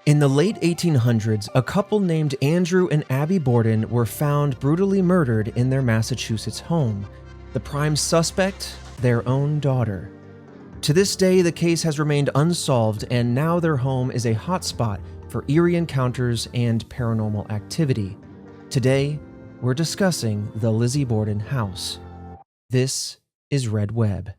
In the late 1800s, a couple named Andrew and Abby Borden were found brutally murdered in their Massachusetts home. The prime suspect, their own daughter. To this day, the case has remained unsolved, and now their home is a hotspot for eerie encounters and paranormal activity. Today, we're discussing the Lizzie Borden House. This is Red Web.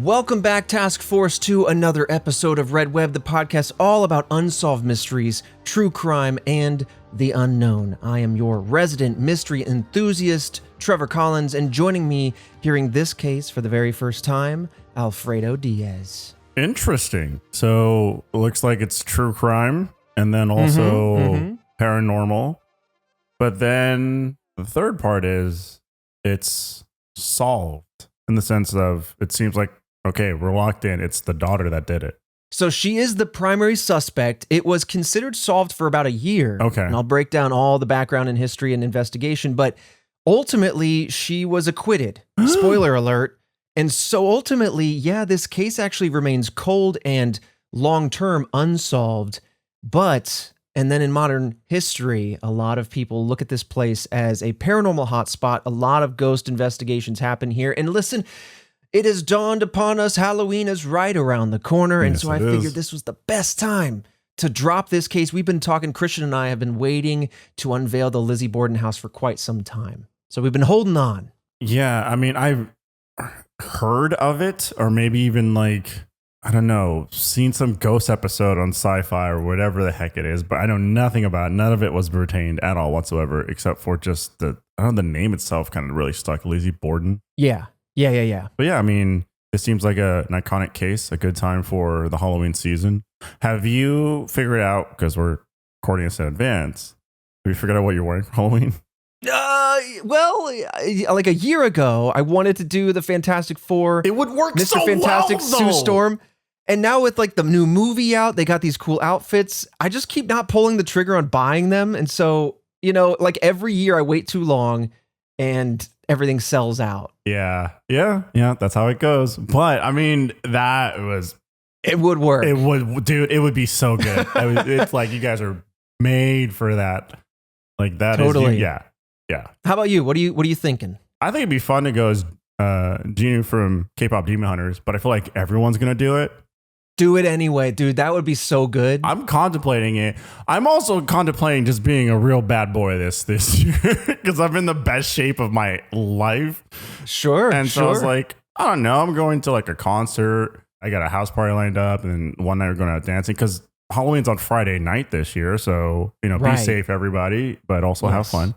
Welcome back, Task Force, to another episode of Red Web, the podcast all about unsolved mysteries, true crime, and the unknown. I am your resident mystery enthusiast, Trevor Collins, and joining me hearing this case for the very first time, Alfredo Diaz. Interesting. So it looks like it's true crime and then also paranormal. But then the third part is it's solved in the sense of it seems like, okay, we're locked in. It's the daughter that did it. So she is the primary suspect. It was considered solved for about a year. Okay. And I'll break down all the background and history and investigation, but ultimately she was acquitted. Spoiler alert. And so ultimately, yeah, this case actually remains cold and long-term unsolved. But, and then in modern history, a lot of people look at this place as a paranormal hotspot. A lot of ghost investigations happen here. And listen, it has dawned upon us Halloween is right around the corner, and yes, so I figured this was the best time to drop this case. We've been talking, Christian and I have been waiting to unveil the Lizzie Borden House for quite some time. So we've been holding on. Yeah, I mean, I've heard of it, or maybe even like, I don't know, seen some ghost episode on Sci-Fi or whatever the heck it is, but I know nothing about it. None of it was retained at all whatsoever, except for just the name itself kind of really stuck, Lizzie Borden. Yeah. But yeah, I mean, it seems like an iconic case, a good time for the Halloween season. Have you figured out, because we're recording this in advance, have you figured out what you're wearing for Halloween? Well, like a year ago, I wanted to do the Fantastic Four. It would work Mr. so Fantastic well, Sue though. Storm. And now with like the new movie out, they got these cool outfits. I just keep not pulling the trigger on buying them. And so, you know, like every year I wait too long and everything sells out. Yeah, that's how it goes. But I mean, It would work. It would be so good. It's like you guys are made for that. Like that totally. Yeah. How about you? What are you thinking? I think it'd be fun to go as Genu from K-pop Demon Hunters, but I feel like everyone's gonna do it. Do it anyway, dude. That would be so good. I'm contemplating it. I'm also contemplating just being a real bad boy this year because I'm in the best shape of my life. Sure. And so I was like, I don't know. I'm going to like a concert. I got a house party lined up, and one night we're going out dancing because Halloween's on Friday night this year. So, you know, Right. Be safe, everybody, but also have fun.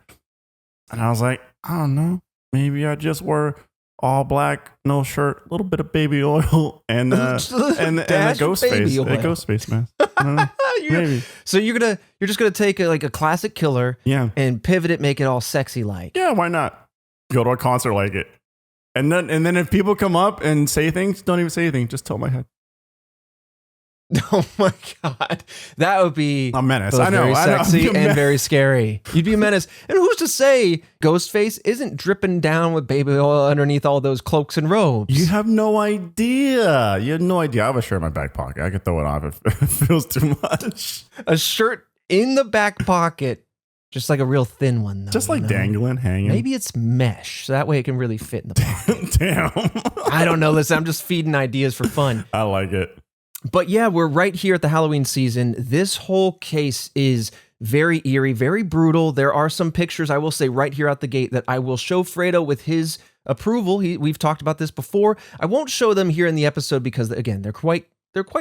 And I was like, I don't know. Maybe I just wear all black, no shirt, a little bit of baby oil, and a ghost face, a ghost face mask. Maybe. So you're just gonna take a classic killer, Yeah, and pivot it, make it all sexy like. yeah. Why not go to a concert like it? And then if people come up and say things, don't even say anything. Just tilt my head. Oh my God, that would be A menace. both I know. very sexy I'm a and menace. very scary. You'd be a menace. And who's to say Ghostface isn't dripping down with baby oil underneath all those cloaks and robes? You have no idea. You have no idea. I have a shirt in my back pocket. I could throw it off if it feels too much. A shirt in the back pocket, just like a real thin one, though. Just like dangling, hanging. Maybe it's mesh, so that way it can really fit in the pocket. Damn. I don't know. Listen, I'm just feeding ideas for fun. I like it. But yeah, we're right here at the Halloween season. This whole case is very eerie, very brutal. There are some pictures, I will say right here out the gate, that I will show Fredo with his approval. We've talked about this before. I won't show them here in the episode because, again, they're quite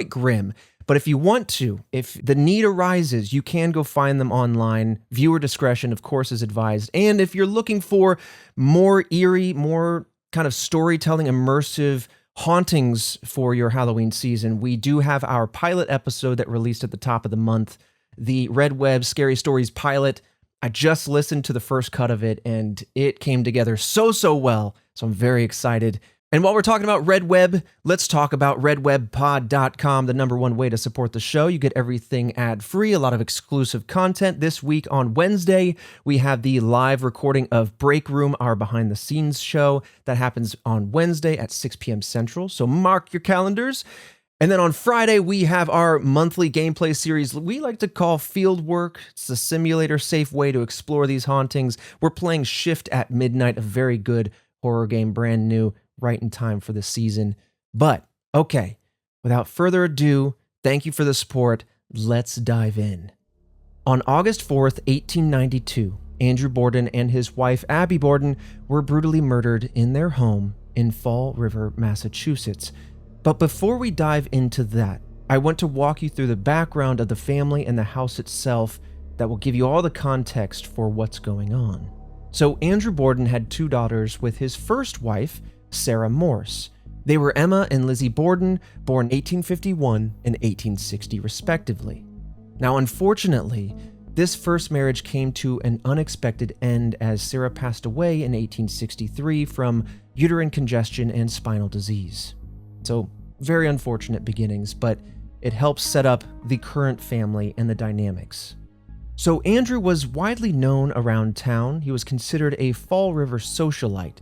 grim. But if you want to, if the need arises, you can go find them online. Viewer discretion, of course, is advised. And if you're looking for more eerie, more kind of storytelling, immersive hauntings for your Halloween season, we do have our pilot episode that released at the top of the month, the Red Web Scary Stories pilot. I just listened to the first cut of it, and it came together so well. So I'm very excited. And while we're talking about Red Web, let's talk about redwebpod.com, the #1 way to support the show. You get everything ad-free, a lot of exclusive content. This week on Wednesday, we have the live recording of Break Room, our behind-the-scenes show that happens on Wednesday at 6 p.m. Central, so mark your calendars. And then on Friday, we have our monthly gameplay series we like to call Fieldwork. It's a simulator-safe way to explore these hauntings. We're playing Shift at Midnight, a very good horror game, brand new, right in time for the season. But, okay, without further ado, thank you for the support. Let's dive in. On August 4th, 1892, Andrew Borden and his wife, Abby Borden, were brutally murdered in their home in Fall River, Massachusetts. But before we dive into that, I want to walk you through the background of the family and the house itself that will give you all the context for what's going on. So Andrew Borden had 2 daughters with his first wife, Sarah Morse. They were Emma and Lizzie Borden, born 1851 and 1860 respectively. Now, unfortunately, this first marriage came to an unexpected end as Sarah passed away in 1863 from uterine congestion and spinal disease. So, very unfortunate beginnings, but it helps set up the current family and the dynamics. So Andrew was widely known around town. He was considered a Fall River socialite,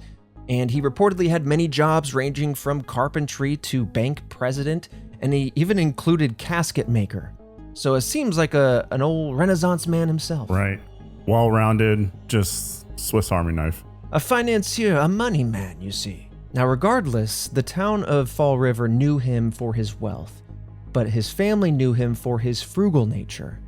and he reportedly had many jobs ranging from carpentry to bank president, and he even included casket maker. So it seems like an old Renaissance man himself. Right. Well-rounded, just Swiss Army knife. A financier, a money man, you see. Now, regardless, the town of Fall River knew him for his wealth, but his family knew him for his frugal nature.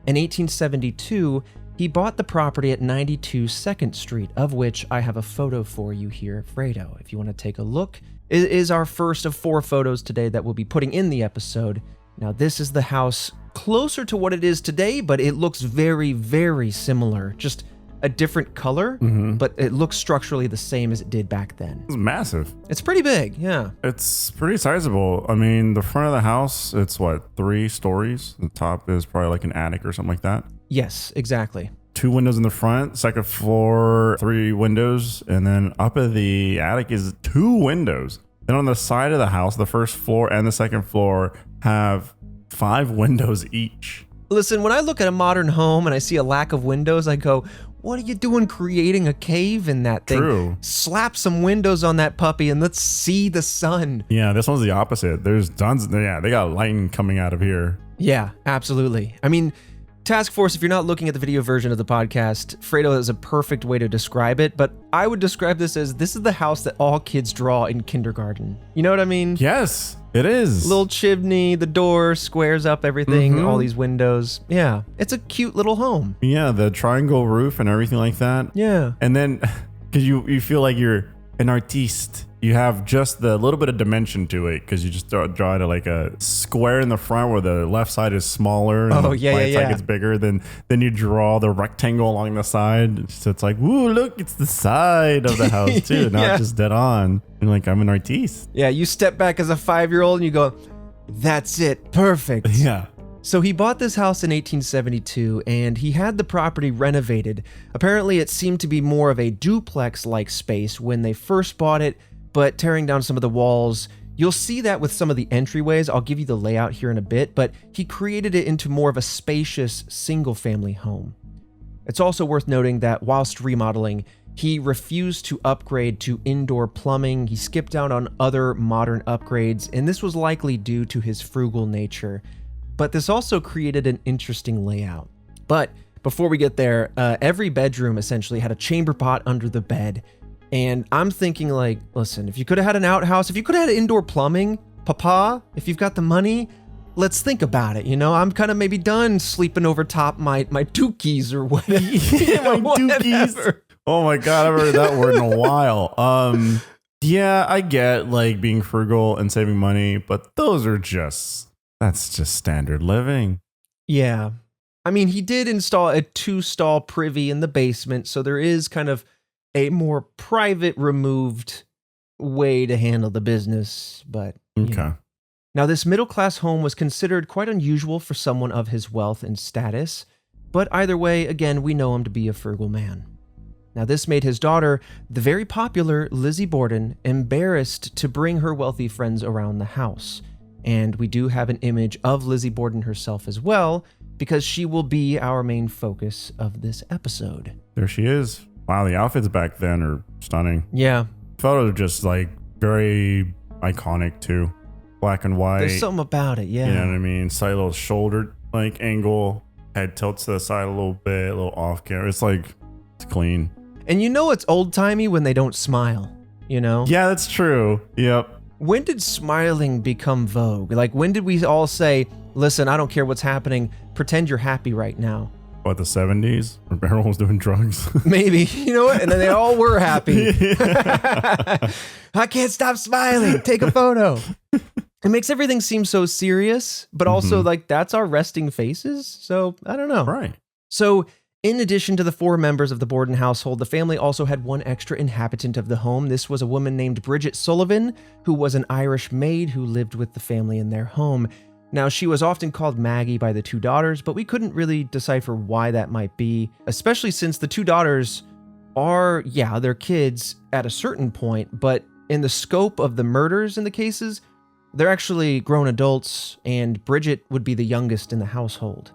In 1872, he bought the property at 92 2nd Street, of which I have a photo for you here, Fredo, if you want to take a look. It is our first of 4 photos today that we'll be putting in the episode. Now, this is the house closer to what it is today, but it looks very, very similar. Just a different color, but it looks structurally the same as it did back then. It's massive. It's pretty big, yeah. It's pretty sizable. I mean, the front of the house, it's 3 stories. The top is probably like an attic or something like that. Yes, exactly. 2 windows in the front, second floor, 3 windows, and then up at the attic is 2 windows. Then on the side of the house, the first floor and the second floor have 5 windows each. Listen, when I look at a modern home and I see a lack of windows, I go, what are you doing creating a cave in that thing? True. Slap some windows on that puppy and let's see the sun. Yeah, this one's the opposite. There's tons. Yeah, they got lighting coming out of here. Yeah, absolutely. I mean, Task Force, if you're not looking at the video version of the podcast, Fredo is a perfect way to describe it, but I would describe this as this is the house that all kids draw in kindergarten. You know what I mean? Yes, it is. Little chimney, the door squares up everything, all these windows. Yeah, it's a cute little home. Yeah, the triangle roof and everything like that. Yeah. And then, because you feel like you're an artiste. You have just the little bit of dimension to it because you just draw it like a square in the front where the left side is smaller and the right side gets bigger. Then you draw the rectangle along the side. So it's like, woo, look, it's the side of the house too, not just dead on. And like, I'm an artiste. Yeah, you step back as a 5-year-old and you go, that's it, perfect. Yeah. So he bought this house in 1872 and he had the property renovated. Apparently it seemed to be more of a duplex-like space when they first bought it, but tearing down some of the walls. You'll see that with some of the entryways. I'll give you the layout here in a bit, but he created it into more of a spacious single-family home. It's also worth noting that whilst remodeling, he refused to upgrade to indoor plumbing. He skipped out on other modern upgrades, and this was likely due to his frugal nature. But this also created an interesting layout. But before we get there, every bedroom essentially had a chamber pot under the bed. And I'm thinking like, listen, if you could have had an outhouse, if you could have had indoor plumbing, papa, if you've got the money, let's think about it. You know, I'm kind of maybe done sleeping over top my dookies or whatever. Yeah, my dookies. Oh my God, I haven't heard that word in a while. Yeah, I get like being frugal and saving money, but that's just standard living. Yeah. I mean, he did install a 2-stall privy in the basement, so there is kind of a more private, removed way to handle the business, but okay. You know. Now, this middle-class home was considered quite unusual for someone of his wealth and status, but either way, again, we know him to be a frugal man. Now, this made his daughter, the very popular Lizzie Borden, embarrassed to bring her wealthy friends around the house. And we do have an image of Lizzie Borden herself as well, because she will be our main focus of this episode. There she is. Wow, the outfits back then are stunning. Yeah. Photos are just like very iconic too. Black and white. There's something about it, yeah. You know what I mean? Slight little shoulder like angle, head tilts to the side a little bit, a little off camera. It's clean. And you know it's old-timey when they don't smile, you know? Yeah, that's true. Yep. When did smiling become vogue? Like, when did we all say, listen, I don't care what's happening, pretend you're happy right now? What, the 70s? When everyone was doing drugs? Maybe. You know what? And then they all were happy. I can't stop smiling. Take a photo. It makes everything seem so serious, but also like that's our resting faces. So I don't know. Right. So in addition to the 4 members of the Borden household, the family also had one extra inhabitant of the home. This was a woman named Bridget Sullivan, who was an Irish maid who lived with the family in their home. Now, she was often called Maggie by the 2 daughters, but we couldn't really decipher why that might be, especially since the 2 daughters are, yeah, they're kids at a certain point, but in the scope of the murders in the cases, they're actually grown adults, and Bridget would be the youngest in the household.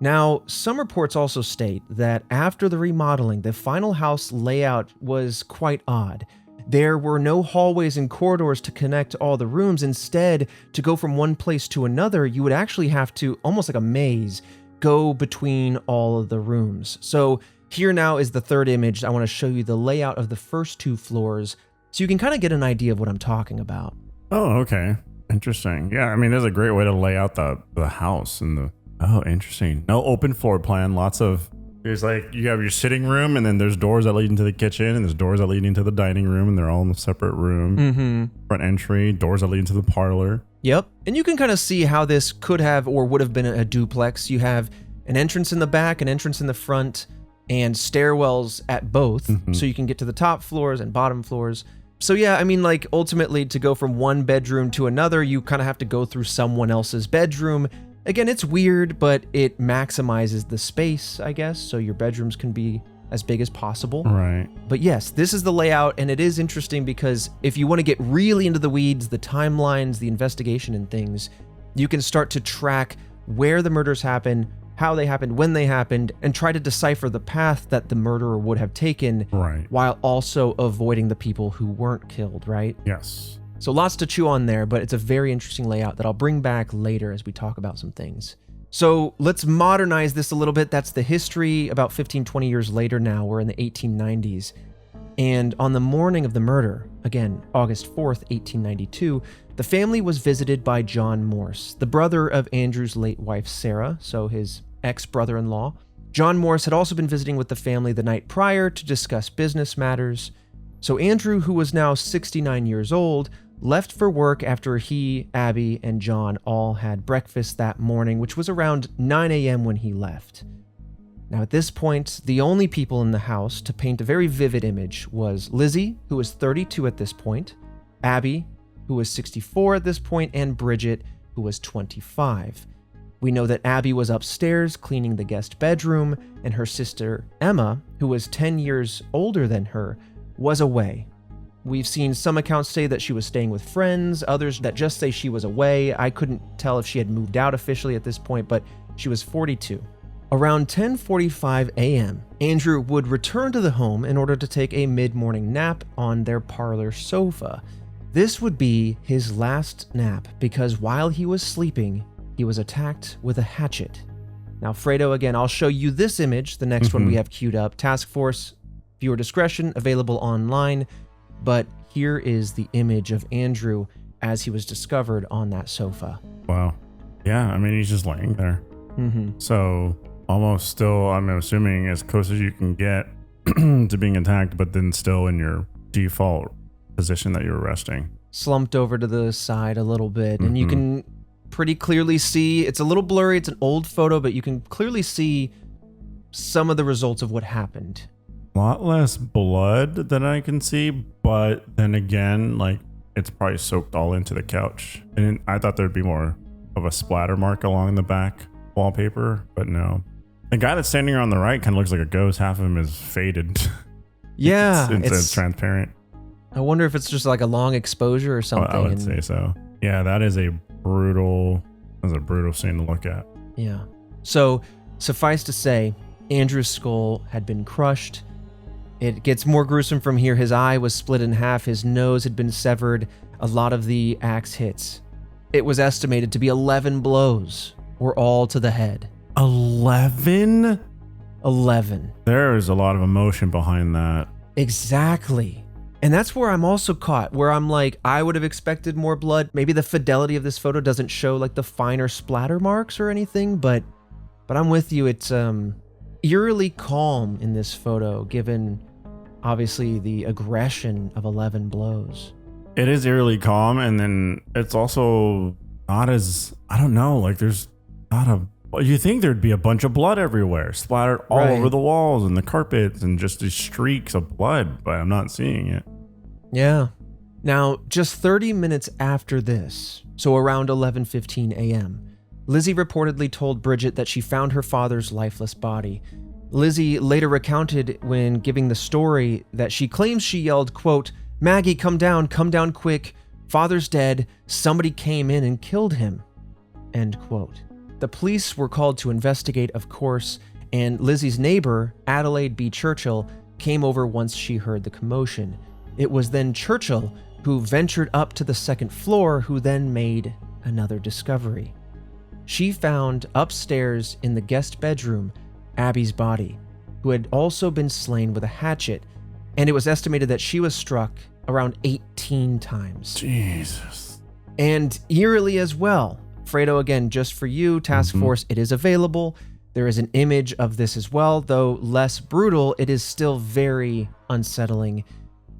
Now, some reports also state that after the remodeling, the final house layout was quite odd. There were no hallways and corridors to connect all the rooms. Instead, to go from one place to another, you would actually have to, almost like a maze, go between all of the rooms. So here now is the 3rd image. I want to show you the layout of the first 2 floors so you can kind of get an idea of what I'm talking about. Oh, okay. Interesting. Yeah, I mean, there's a great way to lay out the house and the... Oh, interesting. No open floor plan. Lots of... There's like, you have your sitting room, and then there's doors that lead into the kitchen, and there's doors that lead into the dining room, and they're all in a separate room. Front entry, doors that lead into the parlor. Yep. And you can kind of see how this could have or would have been a duplex. You have an entrance in the back, an entrance in the front, and stairwells at both. So you can get to the top floors and bottom floors. So yeah, I mean, like, ultimately, to go from one bedroom to another, you kind of have to go through someone else's bedroom. Again, it's weird, but it maximizes the space, I guess, so your bedrooms can be as big as possible. Right. But yes, this is the layout, and it is interesting because if you want to get really into the weeds, the timelines, the investigation and things, you can start to track where the murders happen, how they happened, when they happened, and try to decipher the path that the murderer would have taken, right, while also avoiding the people who weren't killed, right? Yes. So lots to chew on there, but it's a very interesting layout that I'll bring back later as we talk about some things. So let's modernize this a little bit. That's the history about 15, 20 years later now. We're in the 1890s. And on the morning of the murder, again, August 4th, 1892, the family was visited by John Morse, the brother of Andrew's late wife, Sarah, so his ex-brother-in-law. John Morse had also been visiting with the family the night prior to discuss business matters. So Andrew, who was now 69 years old, left for work after he, Abby, and John all had breakfast that morning, which was around 9 a.m. when he left. Now at this point, the only people in the house to paint a very vivid image was Lizzie, who was 32 at this point, Abby, who was 64 at this point, and Bridget, who was 25. We know that Abby was upstairs cleaning the guest bedroom, and her sister, Emma, who was 10 years older than her, was away. We've seen some accounts say that she was staying with friends, others that just say she was away. I couldn't tell if she had moved out officially at this point, but she was 42. Around 10:45 a.m., Andrew would return to the home in order to take a mid-morning nap on their parlor sofa. This would be his last nap because while he was sleeping, he was attacked with a hatchet. Now, Fredo, again, I'll show you this image, the next one we have queued up. Task Force, viewer discretion, available online. But here is the image of Andrew as he was discovered on that sofa. Wow. Yeah, I mean, he's just laying there. So almost still, I'm assuming, as close as you can get to being attacked, but then still in your default position that you're resting. Slumped over to the side a little bit, and you can pretty clearly see, it's a little blurry, it's an old photo, but you can clearly see some of the results of what happened. A lot less blood than I can see, but then again, like, it's probably soaked all into the couch. And I thought there'd be more of a splatter mark along the back wallpaper, but no. The guy that's standing on the right kind of looks like a ghost. Half of him is faded. Yeah. It's transparent. I wonder if it's just like a long exposure or something. I would say so. Yeah, that's a brutal scene to look at. Yeah. So suffice to say, Andrew's skull had been crushed. It gets more gruesome from here. His eye was split in half. His nose had been severed. A lot of the axe hits. It was estimated to be 11 blows were all to the head. 11? 11. There's a lot of emotion behind that. Exactly. And that's where I'm also caught, where I'm like, I would have expected more blood. Maybe the fidelity of this photo doesn't show like the finer splatter marks or anything, but I'm with you. It's eerily calm in this photo, given obviously the aggression of 11 blows. It is eerily calm, and then it's also not as, I don't know, like there's not a, you think there'd be a bunch of blood everywhere, splattered all over the walls and the carpets and just these streaks of blood, but I'm not seeing it. Yeah. Now, just 30 minutes after this, so around 11:15 a.m., Lizzie reportedly told Bridget that she found her father's lifeless body. Lizzie later recounted when giving the story that she claims she yelled, quote, "Maggie, come down quick. Father's dead. Somebody came in and killed him." End quote. The police were called to investigate, of course, and Lizzie's neighbor, Adelaide B. Churchill, came over once she heard the commotion. It was then Churchill who ventured up to the second floor, who then made another discovery. She found upstairs in the guest bedroom Abby's body, who had also been slain with a hatchet, and it was estimated that she was struck around 18 times. Jesus. And eerily as well. Fredo, again, just for you, Task Force, it is available. There is an image of this as well, though less brutal, it is still very unsettling.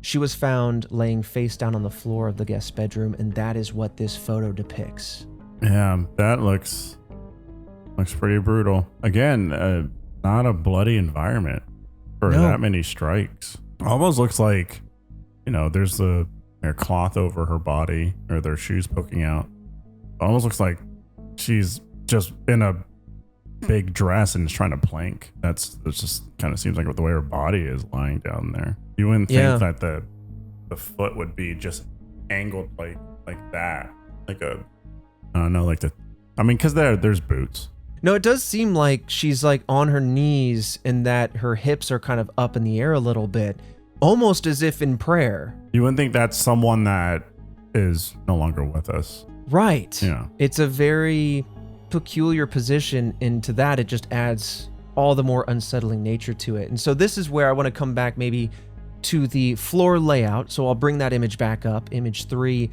She was found laying face down on the floor of the guest bedroom, and that is what this photo depicts. Yeah, that looks pretty brutal. Again, not a bloody environment for that many strikes. Almost looks like, there's their cloth over her body or their shoes poking out. Almost looks like she's just in a big dress and is trying to plank. That's just kind of seems like the way her body is lying down there. You wouldn't think that the foot would be just angled like that, like a, I don't know, because there's boots. No, it does seem like she's like on her knees and that her hips are kind of up in the air a little bit, almost as if in prayer. You wouldn't think that's someone that is no longer with us. Right. Yeah. It's a very peculiar position, and to that it just adds all the more unsettling nature to it. And so this is where I want to come back maybe to the floor layout. So I'll bring that image back up, image 3,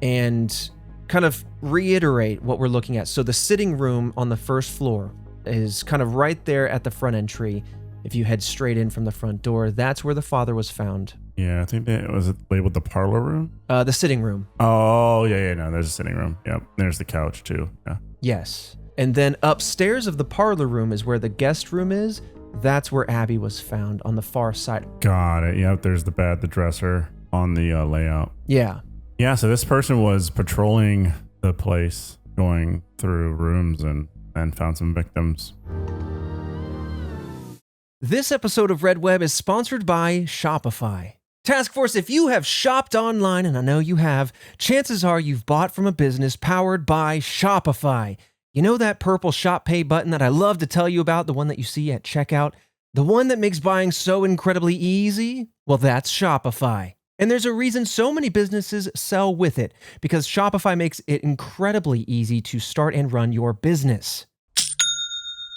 and kind of reiterate what we're looking at. So the sitting room on the first floor is kind of right there at the front entry. If you head straight in from the front door, that's where the father was found. Yeah, I think that was it labeled the parlor room? The sitting room. Oh, yeah, no, there's a sitting room. Yep, there's the couch too. Yeah. Yes. And then upstairs of the parlor room is where the guest room is. That's where Abby was found on the far side. Got it. Yep, there's the bed, the dresser on the layout. Yeah. Yeah, so this person was patrolling the place, going through rooms and found some victims. This episode of Red Web is sponsored by Shopify. Task Force, if you have shopped online, and I know you have, chances are you've bought from a business powered by Shopify. You know that purple Shop Pay button that I love to tell you about, the one that you see at checkout? The one that makes buying so incredibly easy? Well, that's Shopify. And there's a reason so many businesses sell with it, because Shopify makes it incredibly easy to start and run your business.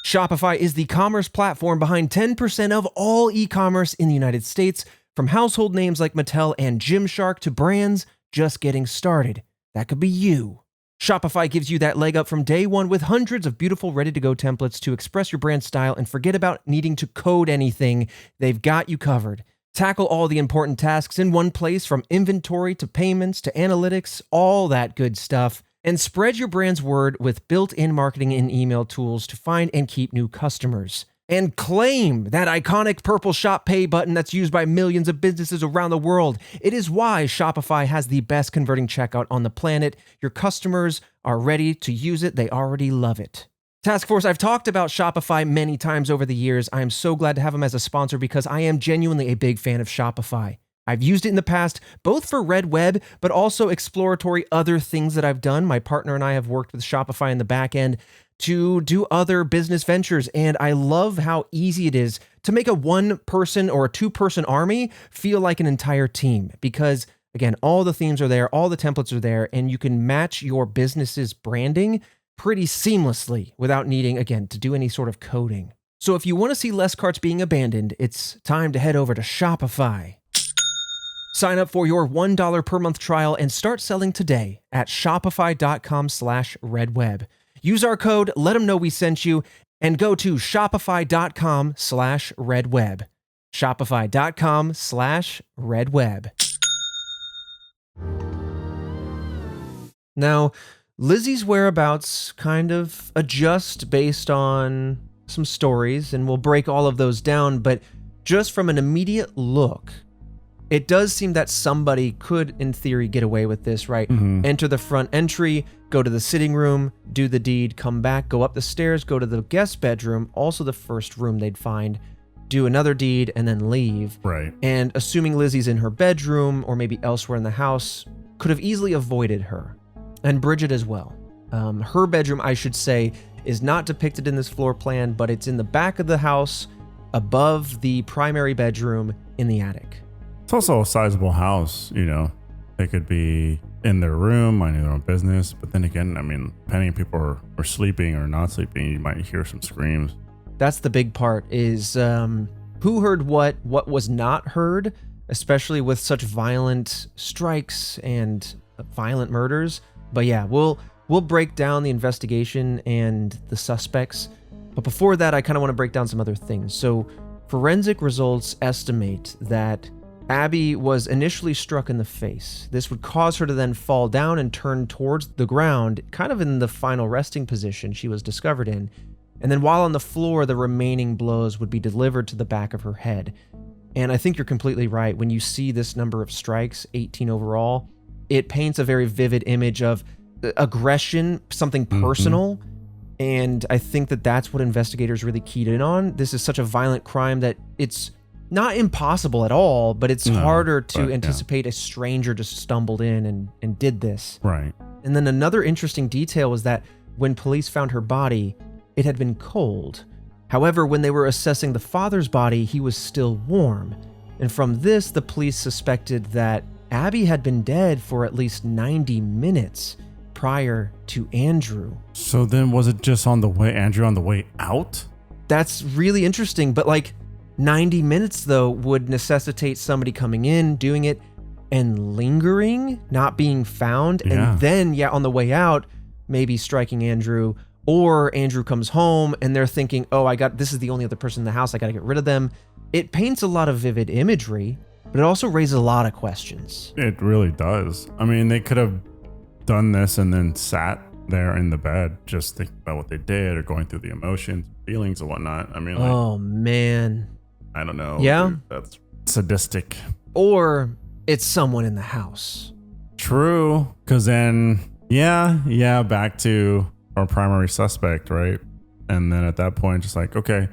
Shopify is the commerce platform behind 10% of all e-commerce in the United States, from household names like Mattel and Gymshark to brands just getting started. That could be you. Shopify gives you that leg up from day one with hundreds of beautiful ready-to-go templates to express your brand style, and forget about needing to code anything. They've got you covered. Tackle all the important tasks in one place, from inventory to payments to analytics, all that good stuff. And spread your brand's word with built-in marketing and email tools to find and keep new customers. And claim that iconic purple Shop Pay button that's used by millions of businesses around the world. It is why Shopify has the best converting checkout on the planet. Your customers are ready to use it. They already love it. Task Force, I've talked about Shopify many times over the years. I am so glad to have them as a sponsor because I am genuinely a big fan of Shopify. I've used it in the past, both for Red Web, but also exploratory other things that I've done. My partner and I have worked with Shopify in the back end to do other business ventures, and I love how easy it is to make a one-person or a two-person army feel like an entire team because, again, all the themes are there, all the templates are there, and you can match your business's branding pretty seamlessly without needing, again, to do any sort of coding. So if you want to see less carts being abandoned, it's time to head over to Shopify. Sign up for your $1 per month trial and start selling today at shopify.com/redweb. Use our code, let them know we sent you, and go to shopify.com/redweb. Shopify.com/redweb. Now, Lizzie's whereabouts kind of adjust based on some stories, and we'll break all of those down, but just from an immediate look, it does seem that somebody could, in theory, get away with this, right? Enter the front entry, go to the sitting room, do the deed, come back, go up the stairs, go to the guest bedroom, also the first room they'd find, do another deed, and then leave. Right. And assuming Lizzie's in her bedroom or maybe elsewhere in the house, could have easily avoided her. And Bridget as well. Her bedroom, I should say, is not depicted in this floor plan, but it's in the back of the house, above the primary bedroom in the attic. It's also a sizable house, you know. They could be in their room, minding their own business. But then again, I mean, depending if people are sleeping or not sleeping, you might hear some screams. That's the big part is who heard what was not heard, especially with such violent strikes and violent murders. But yeah, we'll break down the investigation and the suspects. But before that, I kind of want to break down some other things. So forensic results estimate that Abby was initially struck in the face. This would cause her to then fall down and turn towards the ground, kind of in the final resting position she was discovered in. And then while on the floor, the remaining blows would be delivered to the back of her head. And I think you're completely right. When you see this number of strikes, 18 overall, it paints a very vivid image of aggression, something personal. And I think that that's what investigators really keyed in on. This is such a violent crime that it's not impossible at all, but it's harder to anticipate a stranger just stumbled in and did this. Right. And then another interesting detail was that when police found her body, it had been cold. However, when they were assessing the father's body, he was still warm. And from this, the police suspected that Abby had been dead for at least 90 minutes prior to Andrew. So then was it just Andrew on the way out? That's really interesting, but like 90 minutes though would necessitate somebody coming in, doing it, and lingering, not being found, and then on the way out, maybe striking Andrew, or Andrew comes home and they're thinking, oh, this is the only other person in the house, I gotta get rid of them. It paints a lot of vivid imagery, but it also raises a lot of questions. It really does. I mean, they could have done this and then sat there in the bed, just thinking about what they did or going through the emotions, feelings and whatnot. I mean, like, oh man. I don't know. Yeah. Dude, that's sadistic. Or it's someone in the house. True. Cause then, back to our primary suspect, right? And then at that point, just like, okay,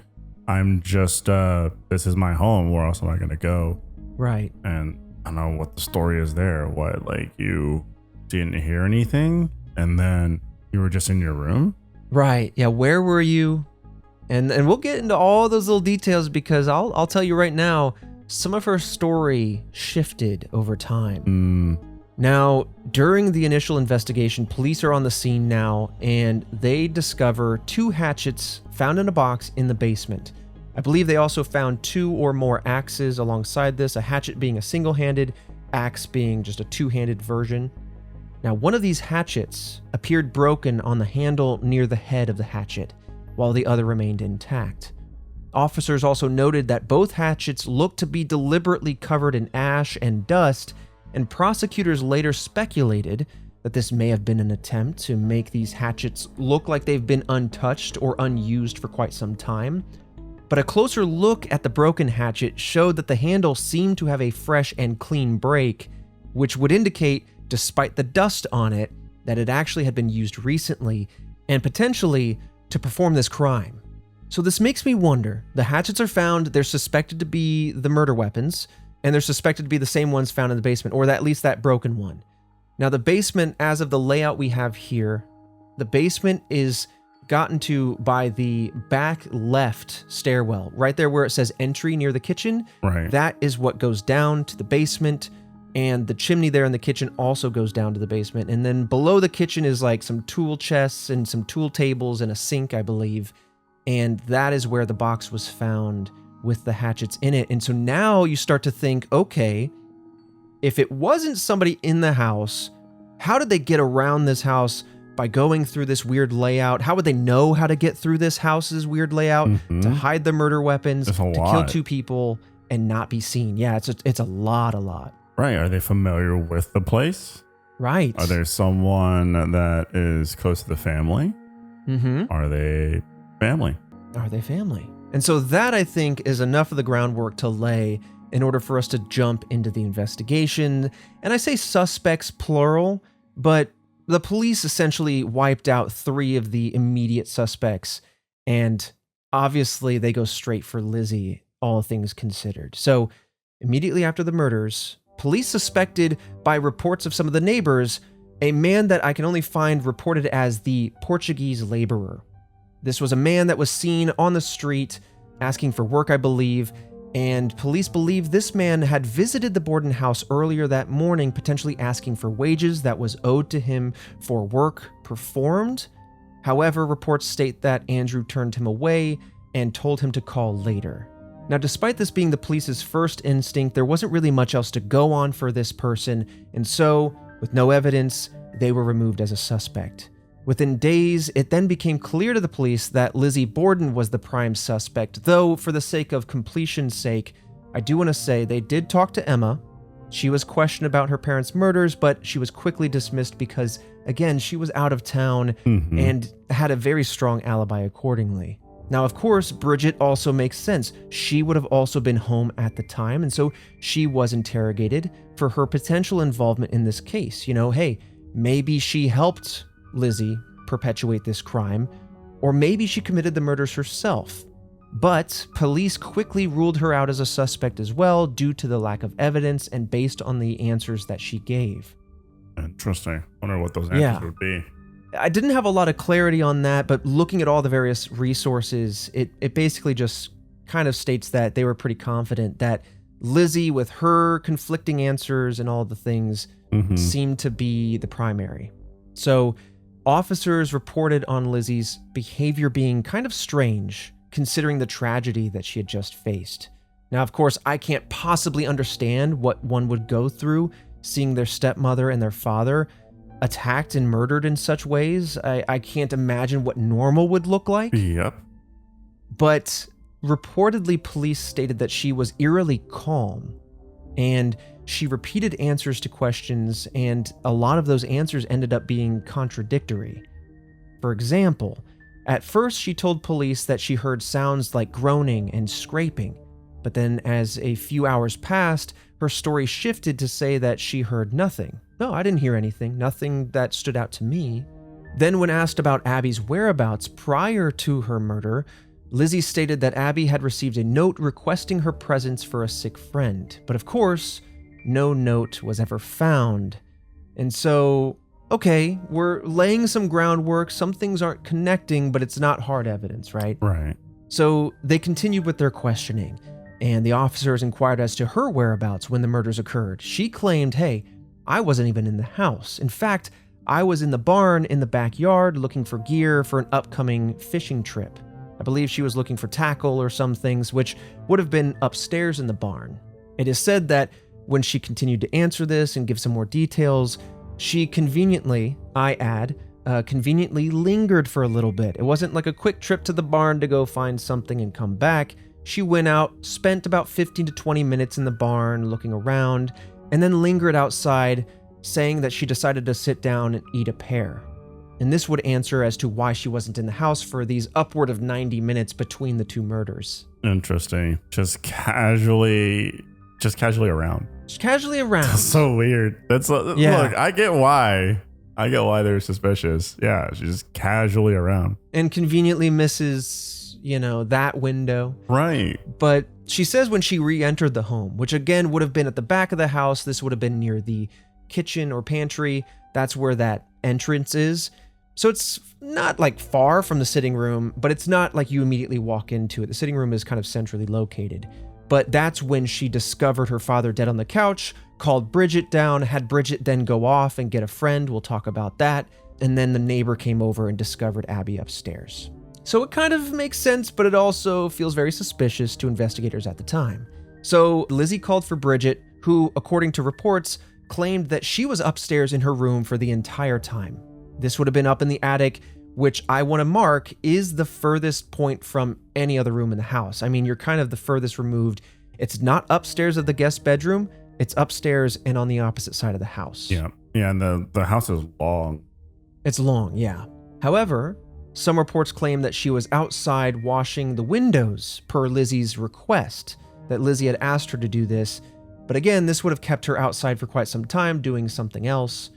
I'm just, this is my home. Where else am I going to go? Right. And I don't know what the story is there. What, like you didn't hear anything and then you were just in your room? Right. Yeah. Where were you? And we'll get into all those little details because I'll tell you right now, some of her story shifted over time. Now, during the initial investigation, police are on the scene now and they discover 2 hatchets found in a box in the basement. I believe they also found 2 or more axes alongside this, a hatchet being a single-handed, axe being just a 2-handed version. Now, one of these hatchets appeared broken on the handle near the head of the hatchet, while the other remained intact. Officers also noted that both hatchets looked to be deliberately covered in ash and dust, and prosecutors later speculated that this may have been an attempt to make these hatchets look like they've been untouched or unused for quite some time. But a closer look at the broken hatchet showed that the handle seemed to have a fresh and clean break, which would indicate, despite the dust on it, that it actually had been used recently, and potentially to perform this crime. So this makes me wonder. The hatchets are found, they're suspected to be the murder weapons, and they're suspected to be the same ones found in the basement, or at least that broken one. Now the basement, as of the layout we have here, the basement is gotten to by the back left stairwell, right there where it says entry near the kitchen. Right. That is what goes down to the basement, and the chimney there in the kitchen also goes down to the basement. And then below the kitchen is like some tool chests and some tool tables and a sink, I believe. And that is where the box was found with the hatchets in it. And so now you start to think, okay, if it wasn't somebody in the house, how did they get around this house by going through this weird layout? How would they know how to get through this house's weird layout to hide the murder weapons, to kill two people and not be seen? Yeah, it's a lot. Right. Are they familiar with the place? Right. Are there someone that is close to the family? Mm-hmm. Are they family? Are they family? And so that, I think, is enough of the groundwork to lay in order for us to jump into the investigation. And I say suspects plural, but the police essentially wiped out 3 of the immediate suspects, and obviously they go straight for Lizzie, all things considered. So immediately after the murders, police suspected, by reports of some of the neighbors, a man that I can only find reported as the Portuguese laborer. This was a man that was seen on the street asking for work, I believe, and police believe this man had visited the Borden house earlier that morning, potentially asking for wages that was owed to him for work performed. However, reports state that Andrew turned him away and told him to call later. Now, despite this being the police's first instinct, there wasn't really much else to go on for this person, and so, with no evidence, they were removed as a suspect. Within days, it then became clear to the police that Lizzie Borden was the prime suspect, though for the sake of completion's sake, I do want to say they did talk to Emma. She was questioned about her parents' murders, but she was quickly dismissed because, again, she was out of town and had a very strong alibi accordingly. Now, of course, Bridget also makes sense. She would have also been home at the time, and so she was interrogated for her potential involvement in this case. You know, hey, maybe she helped Lizzie perpetuate this crime, or maybe she committed the murders herself. But police quickly ruled her out as a suspect as well due to the lack of evidence and based on the answers that she gave. Interesting. Wonder what those answers would be. I didn't have a lot of clarity on that, but looking at all the various resources, it basically just kind of states that they were pretty confident that Lizzie, with her conflicting answers and all the things, seemed to be the primary. So officers reported on Lizzie's behavior being kind of strange, considering the tragedy that she had just faced. Now, of course, I can't possibly understand what one would go through seeing their stepmother and their father attacked and murdered in such ways. I can't imagine what normal would look like. Yep. But reportedly, police stated that she was eerily calm, and she repeated answers to questions, and a lot of those answers ended up being contradictory. For example, at first she told police that she heard sounds like groaning and scraping, but then as a few hours passed, her story shifted to say that she heard nothing. No, I didn't hear anything, nothing that stood out to me. Then when asked about Abby's whereabouts prior to her murder, Lizzie stated that Abby had received a note requesting her presence for a sick friend. But of course, no note was ever found. And so, okay, we're laying some groundwork, some things aren't connecting, but it's not hard evidence, right? Right. So they continued with their questioning, and the officers inquired as to her whereabouts when the murders occurred. She claimed, hey, I wasn't even in the house. In fact, I was in the barn in the backyard looking for gear for an upcoming fishing trip. I believe she was looking for tackle or some things, which would have been upstairs in the barn. It is said that when she continued to answer this and give some more details, she conveniently, I add, conveniently lingered for a little bit. It wasn't like a quick trip to the barn to go find something and come back. She went out, spent about 15 to 20 minutes in the barn looking around, and then lingered outside, saying that she decided to sit down and eat a pear. And this would answer as to why she wasn't in the house for these upward of 90 minutes between the two murders. Interesting. Just casually around. Just casually around. That's so weird. Look, I get why. I get why they're suspicious. Yeah, she's just casually around. And conveniently misses, that window. Right. But she says when she re-entered the home, which again would have been at the back of the house, this would have been near the kitchen or pantry. That's where that entrance is. So it's not like far from the sitting room, but it's not like you immediately walk into it. The sitting room is kind of centrally located. But that's when she discovered her father dead on the couch, called Bridget down, had Bridget then go off and get a friend. We'll talk about that. And then the neighbor came over and discovered Abby upstairs. So it kind of makes sense, but it also feels very suspicious to investigators at the time. So Lizzie called for Bridget, who, according to reports, claimed that she was upstairs in her room for the entire time. This would have been up in the attic, which I want to mark is the furthest point from any other room in the house. I mean, you're kind of the furthest removed. It's not upstairs of the guest bedroom. It's upstairs and on the opposite side of the house. Yeah. Yeah, and the house is long. It's long, yeah. However, some reports claim that she was outside washing the windows per Lizzie's request, that Lizzie had asked her to do this. But again, this would have kept her outside for quite some time doing something else.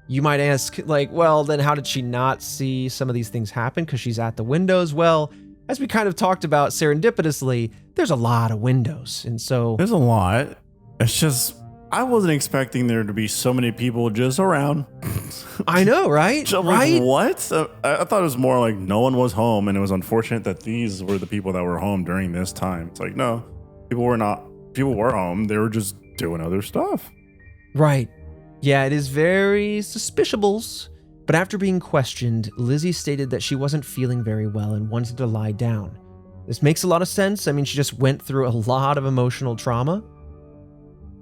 You might ask, well, then how did she not see some of these things happen because she's at the windows? Well, as we kind of talked about serendipitously, there's a lot of windows. And so there's a lot. It's just, I wasn't expecting there to be so many people just around. I know, right? Right? What? I thought it was more like no one was home, and it was unfortunate that these were the people that were home during this time. It's like, no, people were home. They were just doing other stuff. Right. Yeah, it is very suspicious. But after being questioned, Lizzie stated that she wasn't feeling very well and wanted to lie down. This makes a lot of sense. I mean, she just went through a lot of emotional trauma.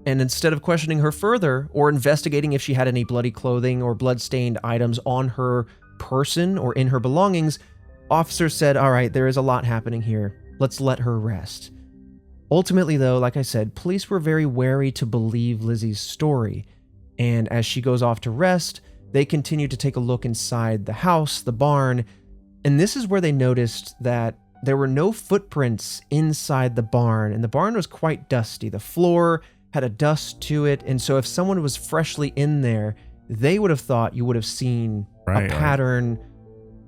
And instead of questioning her further or investigating if she had any bloody clothing or blood-stained items on her person or in her belongings, officers said, all right, there is a lot happening here. Let's let her rest. Ultimately, though, like I said, police were very wary to believe Lizzie's story. And as she goes off to rest, they continue to take a look inside the house, the barn, and this is where they noticed that there were no footprints inside the barn, and the barn was quite dusty. The floor had a dust to it, and so if someone was freshly in there, they would have thought you would have seen a pattern.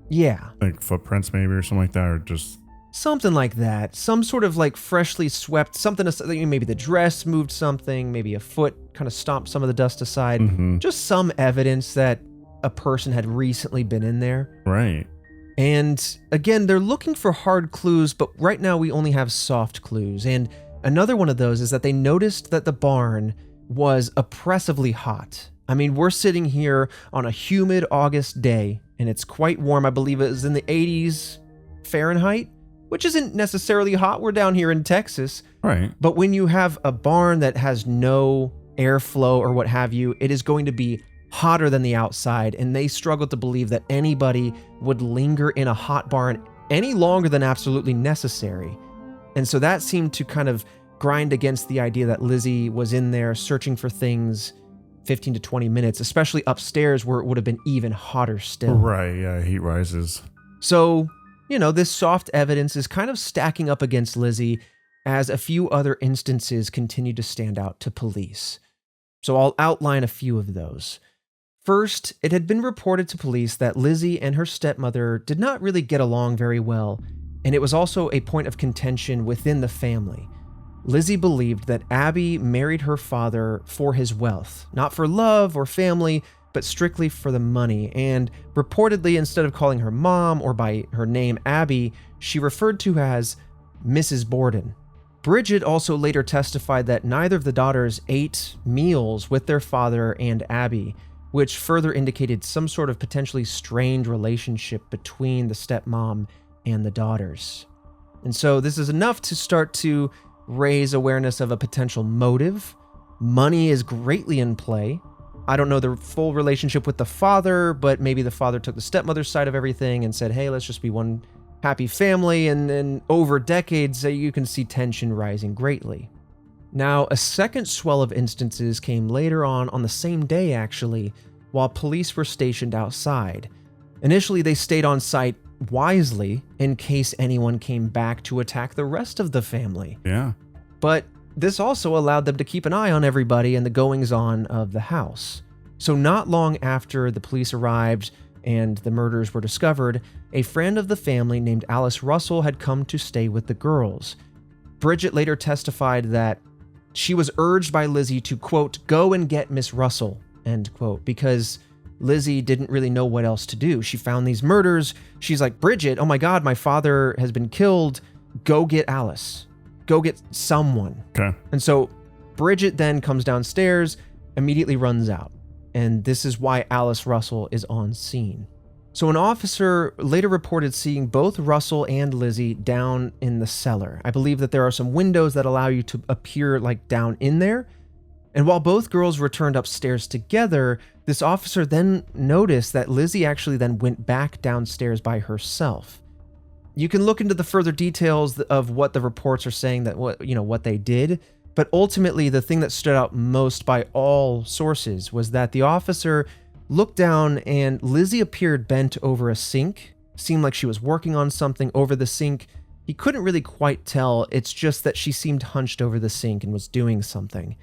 Yeah. Like footprints maybe or something like that, or just something like that. Some sort of like freshly swept, something, maybe the dress moved something, maybe a foot kind of stomped some of the dust aside. Mm-hmm. Just some evidence that a person had recently been in there. Right. And again, they're looking for hard clues, but right now we only have soft clues. And another one of those is that they noticed that the barn was oppressively hot. I mean, we're sitting here on a humid August day, and it's quite warm. I believe it was in the 80s Fahrenheit, which isn't necessarily hot. We're down here in Texas. Right. But when you have a barn that has no airflow or what have you, it is going to be hotter than the outside. And they struggled to believe that anybody would linger in a hot barn any longer than absolutely necessary. And so that seemed to kind of grind against the idea that Lizzie was in there searching for things 15 to 20 minutes, especially upstairs where it would have been even hotter still. Right. Yeah. Heat rises. So, this soft evidence is kind of stacking up against Lizzie as a few other instances continue to stand out to police. So I'll outline a few of those. First, it had been reported to police that Lizzie and her stepmother did not really get along very well, and it was also a point of contention within the family. Lizzie believed that Abby married her father for his wealth, not for love or family, but strictly for the money, and reportedly, instead of calling her mom or by her name Abby, she referred to as Mrs. Borden. Bridget also later testified that neither of the daughters ate meals with their father and Abby, which further indicated some sort of potentially strained relationship between the stepmom and the daughters. And so this is enough to start to raise awareness of a potential motive. Money is greatly in play. I don't know the full relationship with the father, but maybe the father took the stepmother's side of everything and said, hey, let's just be one happy family. And then over decades, you can see tension rising greatly. Now, a second swell of instances came later on the same day, actually, while police were stationed outside. Initially, they stayed on site wisely in case anyone came back to attack the rest of the family. Yeah. But this also allowed them to keep an eye on everybody and the goings-on of the house. So not long after the police arrived and the murders were discovered, a friend of the family named Alice Russell had come to stay with the girls. Bridget later testified that she was urged by Lizzie to, quote, go and get Miss Russell, end quote, because Lizzie didn't really know what else to do. She found these murders. She's like, Bridget, oh my God, my father has been killed. Go get Alice. Go get someone. Okay. And so Bridget then comes downstairs, immediately runs out. And this is why Alice Russell is on scene. So an officer later reported seeing both Russell and Lizzie down in the cellar. I believe that there are some windows that allow you to appear like down in there. And while both girls returned upstairs together, this officer then noticed that Lizzie actually then went back downstairs by herself. You can look into the further details of what the reports are saying that what they did, but ultimately the thing that stood out most by all sources was that the officer looked down and Lizzie appeared bent over a sink. Seemed like she was working on something over the sink. He couldn't really quite tell. It's just that she seemed hunched over the sink and was doing something.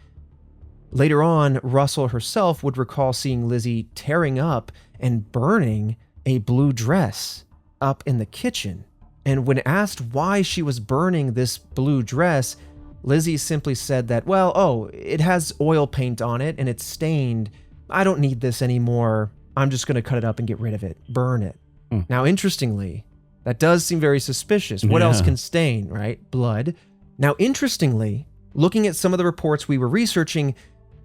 Later on, Russell herself would recall seeing Lizzie tearing up and burning a blue dress up in the kitchen. And when asked why she was burning this blue dress, Lizzie simply said that, it has oil paint on it and it's stained. I don't need this anymore. I'm just going to cut it up and get rid of it. Burn it. Now, interestingly, that does seem very suspicious. What else can stain, right? Blood. Now, interestingly, looking at some of the reports we were researching,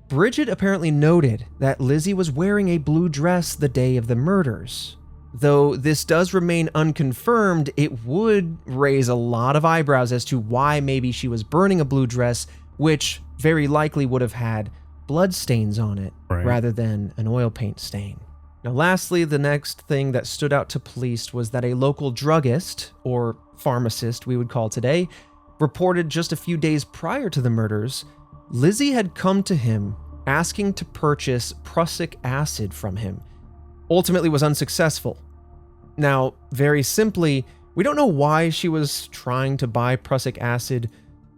Bridget apparently noted that Lizzie was wearing a blue dress the day of the murders. Though this does remain unconfirmed, it would raise a lot of eyebrows as to why maybe she was burning a blue dress, which very likely would have had blood stains on it rather than an oil paint stain. Now, lastly, the next thing that stood out to police was that a local druggist, or pharmacist we would call today, reported just a few days prior to the murders, Lizzie had come to him asking to purchase prussic acid from him. Ultimately was unsuccessful. Now, very simply, we don't know why she was trying to buy prussic acid.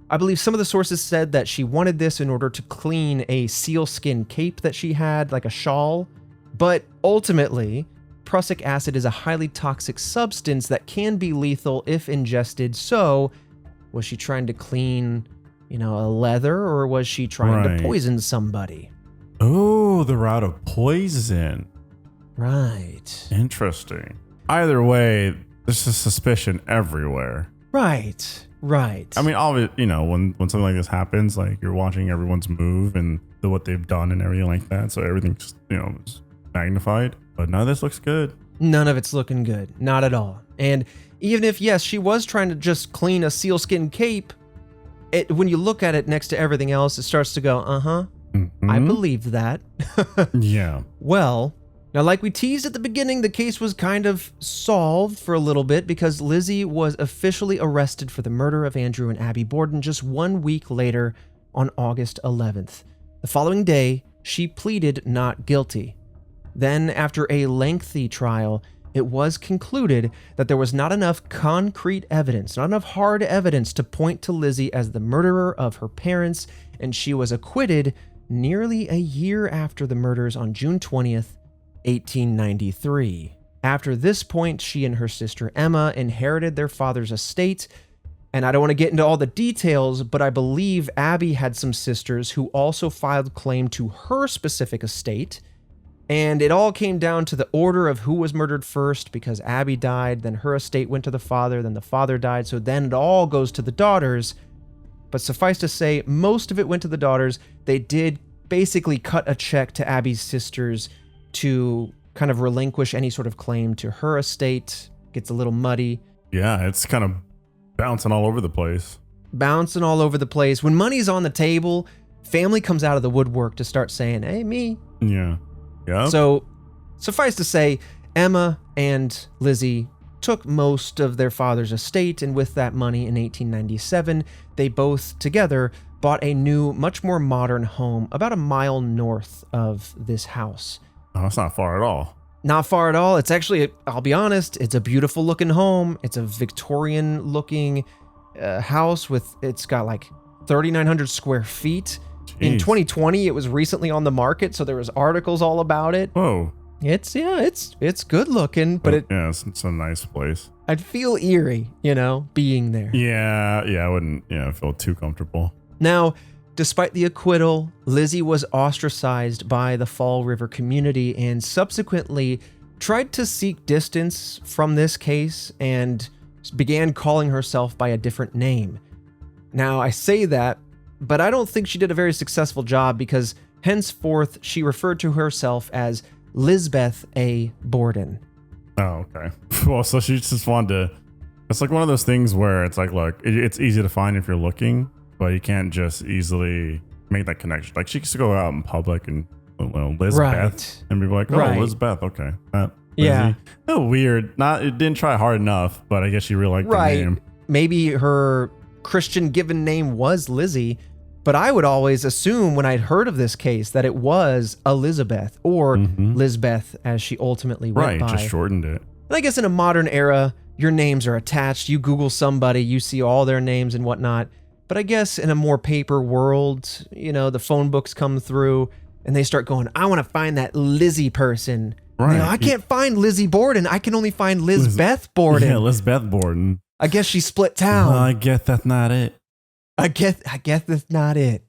I believe some of the sources said that she wanted this in order to clean a sealskin cape that she had, like a shawl. But ultimately, prussic acid is a highly toxic substance that can be lethal if ingested. So, was she trying to clean, a leather, or was she trying to poison somebody? Oh, the route of poison. Right. Interesting. Either way, there's a suspicion everywhere. Right. I mean, when something like this happens, like you're watching everyone's move and what they've done and everything like that. So everything's, is magnified. But none of this looks good. None of it's looking good. Not at all. And even if, yes, she was trying to just clean a sealskin cape, when you look at it next to everything else, it starts to go, I believe that. Yeah. Well, now, like we teased at the beginning, the case was kind of solved for a little bit because Lizzie was officially arrested for the murder of Andrew and Abby Borden just 1 week later on August 11th. The following day, she pleaded not guilty. Then, after a lengthy trial, it was concluded that there was not enough concrete evidence, not enough hard evidence to point to Lizzie as the murderer of her parents, and she was acquitted nearly a year after the murders on June 20th, 1893. After this point, she and her sister Emma inherited their father's estate, and I don't want to get into all the details, but I believe Abby had some sisters who also filed claim to her specific estate, and it all came down to the order of who was murdered first, because Abby died, then her estate went to the father, then the father died, so then it all goes to the daughters. But suffice to say, most of it went to the daughters. They did basically cut a check to Abby's sisters to kind of relinquish any sort of claim to her estate. Gets a little muddy. Yeah, it's kind of bouncing all over the place. When money's on the table, family comes out of the woodwork to start saying, hey, me. Yeah. So, suffice to say, Emma and Lizzie took most of their father's estate, and with that money in 1897, they both together bought a new, much more modern home about a mile north of this house. Oh, that's not far at all. Not far at all. It's actually, I'll be honest, it's a beautiful looking home. It's a Victorian looking house it's got like 3,900 square feet. In Jeez. 2020, it was recently on the market, so there was articles all about it. Whoa. It's good looking, but Yeah, it's a nice place. I'd feel eerie, being there. Yeah, I wouldn't, feel too comfortable. Now, despite the acquittal, Lizzie was ostracized by the Fall River community and subsequently tried to seek distance from this case and began calling herself by a different name. Now, I say that, but I don't think she did a very successful job because henceforth she referred to herself as Lizbeth A. Borden. Oh, okay. Well, so she just wanted to. It's like one of those things where it's like, look, it's easy to find if you're looking, but you can't just easily make that connection. Like she used to go out in public and Lizbeth, Right. and be like, oh, Right. Lizbeth, okay. Yeah. Oh, weird. It didn't try hard enough, but I guess she really liked the name. Maybe her Christian given name was Lizzie, but I would always assume when I'd heard of this case that it was Elizabeth or Lizbeth as she ultimately went by. Right, just shortened it. And I guess in a modern era, your names are attached. You Google somebody, you see all their names and whatnot. But I guess in a more paper world, the phone books come through and they start going, I want to find that Lizzie person. Right. I can't find Lizzie Borden. I can only find Lizbeth Borden. Yeah, Lizbeth Borden. I guess she split town. I guess that's not it. I guess that's not it.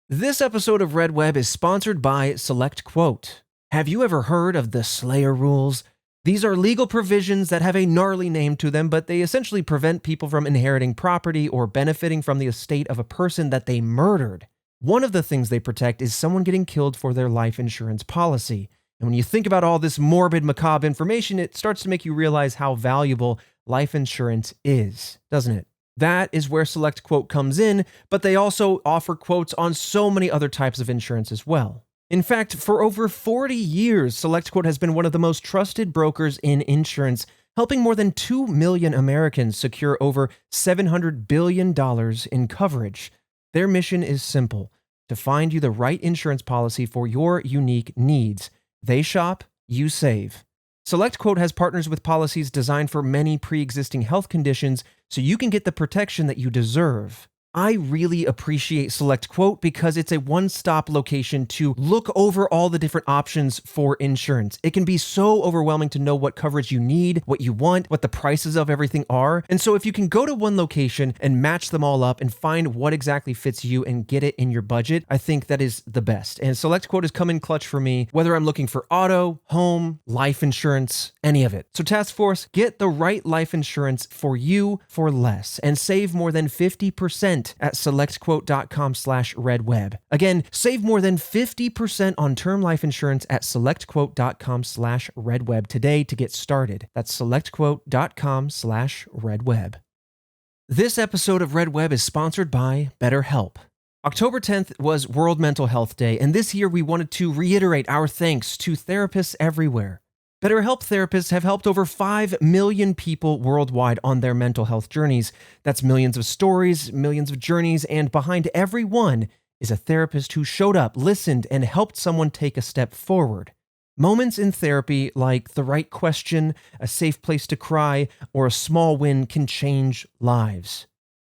This episode of Red Web is sponsored by Select Quote. Have you ever heard of the Slayer rules? These are legal provisions that have a gnarly name to them, but they essentially prevent people from inheriting property or benefiting from the estate of a person that they murdered. One of the things they protect is someone getting killed for their life insurance policy. And when you think about all this morbid, macabre information, it starts to make you realize how valuable life insurance is, doesn't it? That is where Select Quote comes in, but they also offer quotes on so many other types of insurance as well. In fact, for over 40 years, Select Quote has been one of the most trusted brokers in insurance, helping more than 2 million Americans secure over $700 billion in coverage. Their mission is simple: to find you the right insurance policy for your unique needs. They shop, you save. Select Quote has partners with policies designed for many pre-existing health conditions so you can get the protection that you deserve. I really appreciate Select Quote because it's a one-stop location to look over all the different options for insurance. It can be so overwhelming to know what coverage you need, what you want, what the prices of everything are. And so if you can go to one location and match them all up and find what exactly fits you and get it in your budget, I think that is the best. And Select Quote has come in clutch for me, whether I'm looking for auto, home, life insurance, any of it. So Task Force, get the right life insurance for you for less and save more than 50% at selectquote.com/redweb. Again, save more than 50% on term life insurance at selectquote.com/redweb today to get started. That's selectquote.com/redweb. This episode of Red Web is sponsored by BetterHelp. October 10th was World Mental Health Day, and this year we wanted to reiterate our thanks to therapists everywhere. BetterHelp therapists have helped over 5 million people worldwide on their mental health journeys. That's millions of stories, millions of journeys, and behind every one is a therapist who showed up, listened, and helped someone take a step forward. Moments in therapy like the right question, a safe place to cry, or a small win can change lives.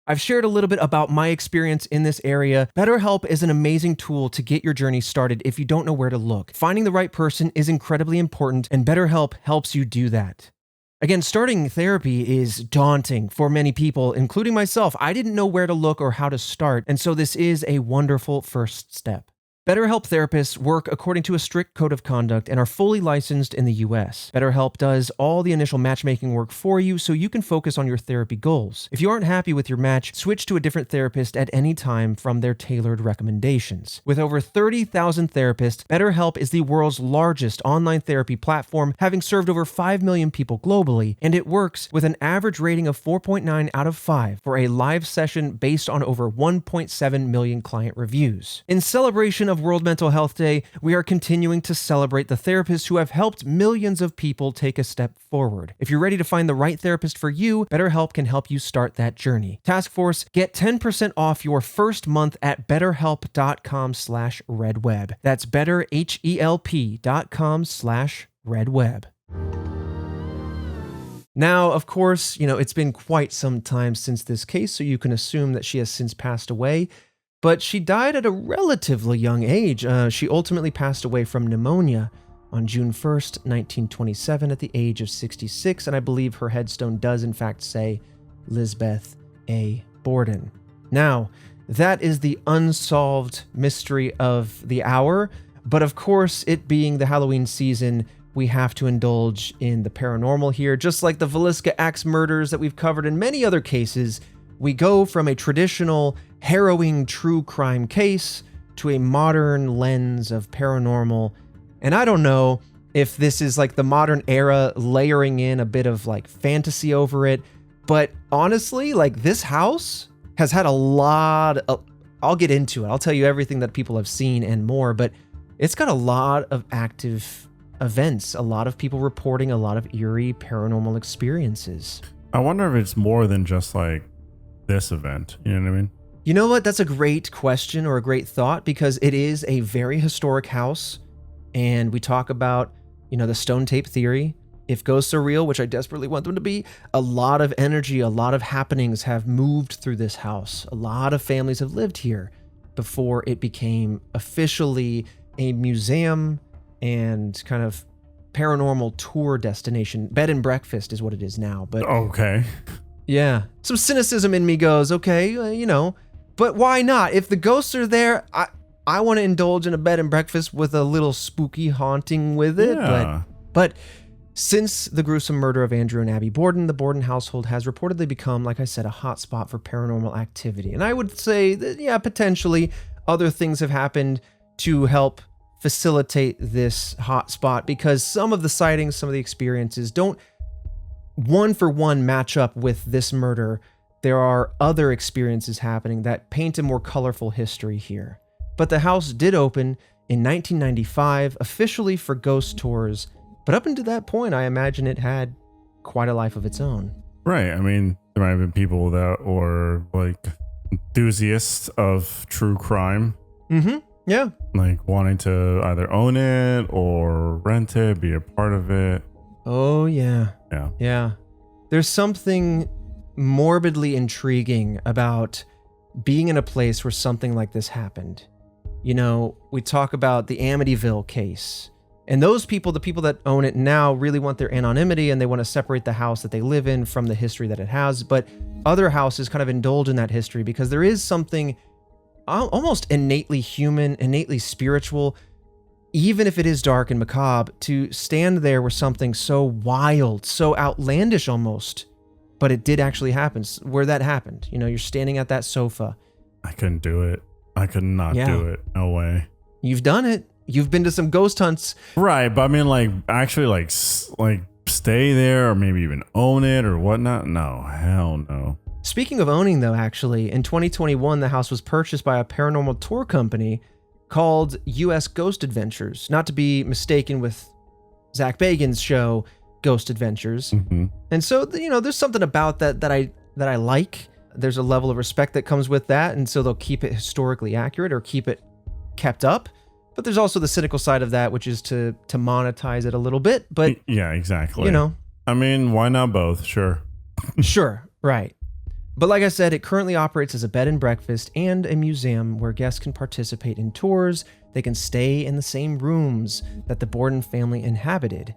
I've shared a little bit about my experience in this area. BetterHelp is an amazing tool to get your journey started if you don't know where to look. Finding the right person is incredibly important, and BetterHelp helps you do that. Again, starting therapy is daunting for many people, including myself. I didn't know where to look or how to start, and so this is a wonderful first step. BetterHelp therapists work according to a strict code of conduct and are fully licensed in the US. BetterHelp does all the initial matchmaking work for you so you can focus on your therapy goals. If you aren't happy with your match, switch to a different therapist at any time from their tailored recommendations. With over 30,000 therapists, BetterHelp is the world's largest online therapy platform, having served over 5 million people globally, and it works with an average rating of 4.9 out of 5 for a live session based on over 1.7 million client reviews. In celebration of World Mental Health Day, we are continuing to celebrate the therapists who have helped millions of people take a step forward. If you're ready to find the right therapist for you, BetterHelp can help you start that journey. Task Force, get 10% off your first month at betterhelp.com/redweb. That's betterhelp.com/redweb. Now, of course, it's been quite some time since this case, so you can assume that she has since passed away, but she died at a relatively young age. She ultimately passed away from pneumonia on June 1st, 1927, at the age of 66, and I believe her headstone does in fact say Lizbeth A. Borden. Now, that is the unsolved mystery of the hour, but of course, it being the Halloween season, we have to indulge in the paranormal here. Just like the Villisca axe murders that we've covered in many other cases, we go from a traditional, harrowing true crime case to a modern lens of paranormal. And I don't know if this is like the modern era layering in a bit of like fantasy over it, but honestly, like this house has had a lot of, I'll get into it. I'll tell you everything that people have seen and more, but it's got a lot of active events, a lot of people reporting a lot of eerie paranormal experiences. I wonder if it's more than just like this event. You know what I mean? You know what? That's a great question or a great thought, because it is a very historic house. And we talk about, the stone tape theory. If ghosts are real, which I desperately want them to be, a lot of energy, a lot of happenings have moved through this house. A lot of families have lived here before it became officially a museum and kind of paranormal tour destination. Bed and breakfast is what it is now. But okay. Yeah. Some cynicism in me goes, okay, but why not? If the ghosts are there, I want to indulge in a bed and breakfast with a little spooky haunting with it. Yeah. But since the gruesome murder of Andrew and Abby Borden, the Borden household has reportedly become, like I said, a hotspot for paranormal activity. And I would say that, yeah, potentially other things have happened to help facilitate this hotspot, because some of the sightings, some of the experiences don't one for one match up with this murder. There are other experiences happening that paint a more colorful history here. But the house did open in 1995 officially for ghost tours, but up until that point, I imagine it had quite a life of its own. Right. I mean, there might have been people that were like enthusiasts of true crime. Mm-hmm. Yeah. Like wanting to either own it or rent it, be a part of it. Oh, yeah. Yeah. Yeah. There's something morbidly intriguing about being in a place where something like this happened. We talk about the Amityville case. And those people, the people that own it now, really want their anonymity and they want to separate the house that they live in from the history that it has. But other houses kind of indulge in that history because there is something almost innately human, innately spiritual, even if it is dark and macabre, to stand there with something so wild, so outlandish almost, but it did actually happen. Where that happened, you're standing at that sofa. I couldn't do it. I could not do it. No way. You've done it. You've been to some ghost hunts. Right, but I mean, like, actually, like stay there or maybe even own it or whatnot? No, hell no. Speaking of owning, though, actually, in 2021, the house was purchased by a paranormal tour company called U.S. Ghost Adventures, not to be mistaken with Zach Bagans' show, Ghost Adventures. Mm-hmm. And so, there's something about that I like. There's a level of respect that comes with that, and so they'll keep it historically accurate or keep it kept up. But there's also the cynical side of that, which is to monetize it a little bit. But yeah, exactly. I mean, why not both? Sure. Sure, right. But like I said, it currently operates as a bed and breakfast and a museum where guests can participate in tours. They can stay in the same rooms that the Borden family inhabited.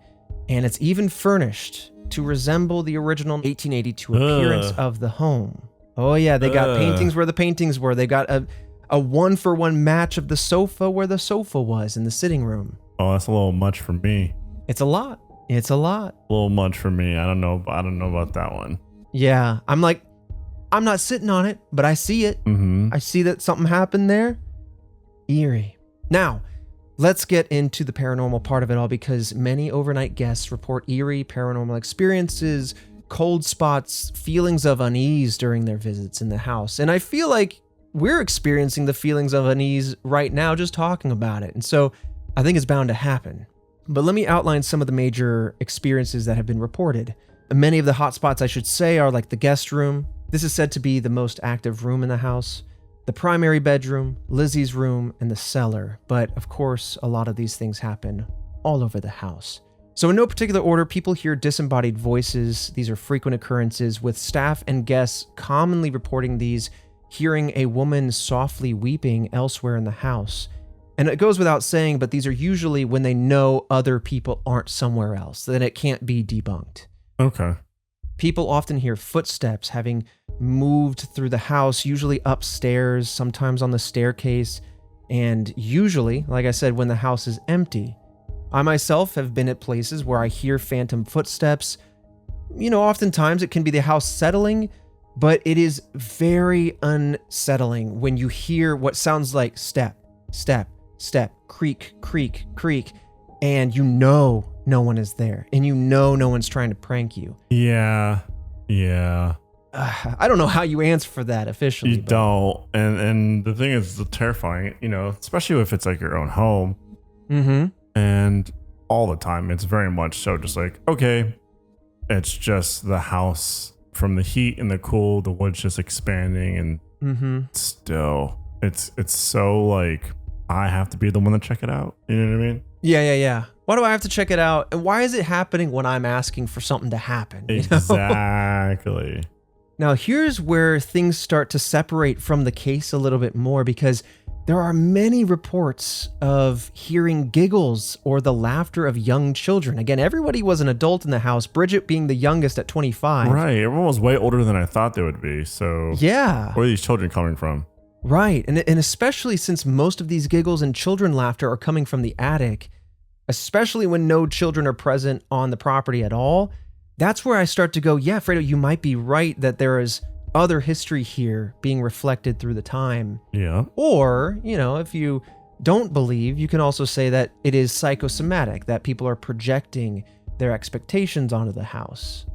And it's even furnished to resemble the original 1882 appearance of the home. Oh yeah, they got paintings where the paintings were. They got a one-for-one match of the sofa where the sofa was in the sitting room. Oh, that's a little much for me. It's a lot. It's a lot. A little much for me. I don't know about that one. Yeah, I'm not sitting on it, but I see it. Mm-hmm. I see that something happened there. Eerie. Now, let's get into the paranormal part of it all, because many overnight guests report eerie paranormal experiences, cold spots, feelings of unease during their visits in the house. And I feel like we're experiencing the feelings of unease right now just talking about it. And so I think it's bound to happen. But let me outline some of the major experiences that have been reported. Many of the hotspots, I should say, are like the guest room. This is said to be the most active room in the house, the primary bedroom, Lizzie's room, and the cellar. But of course, a lot of these things happen all over the house. So in no particular order, people hear disembodied voices. These are frequent occurrences, with staff and guests commonly reporting these, hearing a woman softly weeping elsewhere in the house. And it goes without saying, but these are usually when they know other people aren't somewhere else, then it can't be debunked. Okay. People often hear footsteps having moved through the house, usually upstairs, sometimes on the staircase, and usually, like I said, when the house is empty. I myself have been at places where I hear phantom footsteps. Oftentimes it can be the house settling, but it is very unsettling when you hear what sounds like step, step, step, creak, creak, creak, and no one is there, and no one's trying to prank you. Yeah. I don't know how you answer for that officially. You don't. And the thing is terrifying, especially if it's like your own home. Mm-hmm. And all the time, it's very much so just like, okay, it's just the house from the heat and the cool, the wood's just expanding, and still, it's so like, I have to be the one to check it out. You know what I mean? Yeah. Why do I have to check it out? And why is it happening when I'm asking for something to happen? Exactly. Now, here's where things start to separate from the case a little bit more, because there are many reports of hearing giggles or the laughter of young children. Again, everybody was an adult in the house, Bridget being the youngest at 25. Right. Everyone was way older than I thought they would be. So yeah. Where are these children coming from? Right. And especially since most of these giggles and children laughter are coming from the attic, especially when no children are present on the property at all, that's where I start to go, yeah, Fredo, you might be right that there is other history here being reflected through the time. Yeah. Or, if you don't believe, you can also say that it is psychosomatic, that people are projecting their expectations onto the house.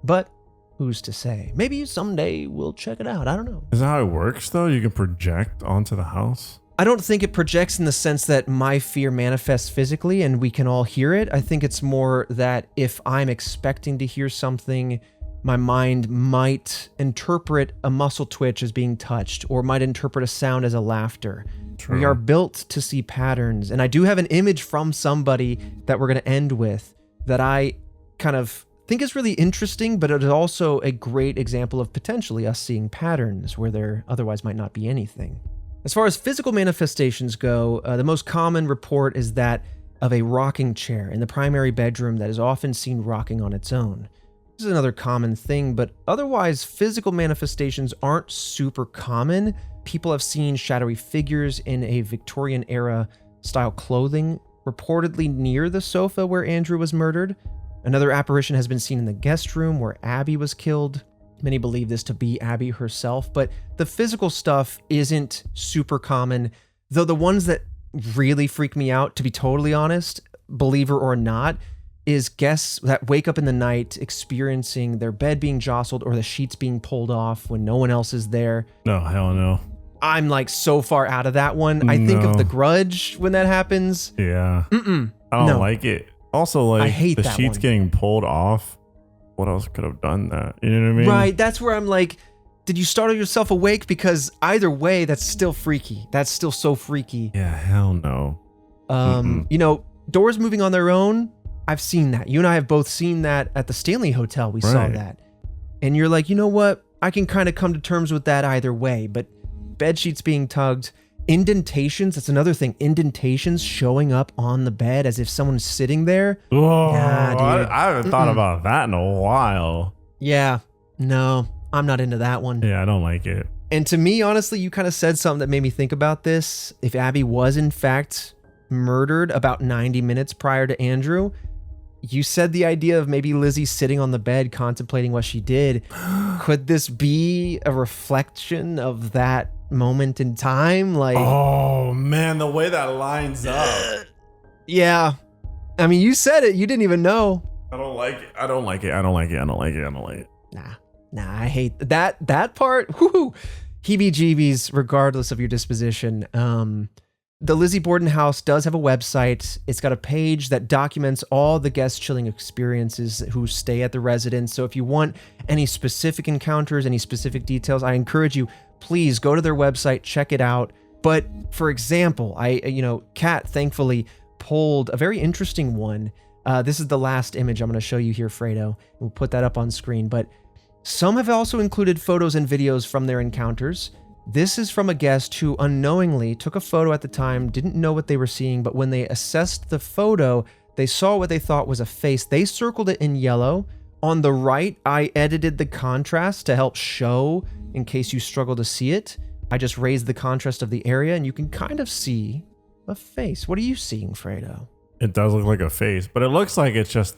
But who's to say? Maybe someday we'll check it out. I don't know. Is that how it works, though? You can project onto the house? I don't think it projects in the sense that my fear manifests physically and we can all hear it. I think it's more that if I'm expecting to hear something, my mind might interpret a muscle twitch as being touched, or might interpret a sound as a laughter. True. We are built to see patterns. And I do have an image from somebody that we're going to end with that I kind of think is really interesting, but it is also a great example of potentially us seeing patterns where there otherwise might not be anything. As far as physical manifestations go, the most common report is that of a rocking chair in the primary bedroom that is often seen rocking on its own. This is another common thing, but otherwise physical manifestations aren't super common. People have seen shadowy figures in a Victorian era style clothing, reportedly near the sofa where Andrew was murdered. Another apparition has been seen in the guest room where Abby was killed. Many believe this to be Abby herself, but the physical stuff isn't super common, though the ones that really freak me out, to be totally honest, believer or not, is guests that wake up in the night experiencing their bed being jostled or the sheets being pulled off when no one else is there. No, hell no. I'm like so far out of that one. I think of The Grudge when that happens. Yeah. I don't like it. Also, like, I hate the that sheets one. Getting pulled off. What else could have done that? You know what I mean? Right. That's where I'm like, did you startle yourself awake? Because either way, that's still freaky. That's still so freaky. Yeah, hell no. Doors moving on their own. I've seen that. You and I have both seen that at the Stanley Hotel. We saw that. And you're like, you know what? I can kind of come to terms with that either way. But bed sheets being tugged, indentations, that's another thing. Indentations showing up on the bed as if someone's sitting there. Oh, nah, dude. I haven't thought about that in a while. Yeah. No, I'm not into that one. Yeah, I don't like it. And to me, honestly, you kind of said something that made me think about this. If Abby was in fact murdered about 90 minutes prior to Andrew, you said the idea of maybe Lizzie sitting on the bed contemplating what she did. Could this be a reflection of that moment in time? Like, oh man, the way that lines up. Yeah. I mean, you said it. You didn't even know. I don't like it. Nah, I hate that part. Whoo, heebie-jeebies, regardless of your disposition. The Lizzie Borden House does have a website. It's got a page that documents all the guest chilling experiences who stay at the residence. So if you want any specific encounters, any specific details, I encourage you, please go to their website, check it out. But for example, Kat thankfully pulled a very interesting one. This is the last image I'm going to show you here, Fredo. We'll put that up on screen. But some have also included photos and videos from their encounters. This is from a guest who unknowingly took a photo at the time, didn't know what they were seeing, but when they assessed the photo, they saw what they thought was a face. They circled it in yellow. On the right, I edited the contrast to help show in case you struggle to see it. I just raised the contrast of the area and you can kind of see a face. What are you seeing, Fredo? It does look like a face, but it looks like it's just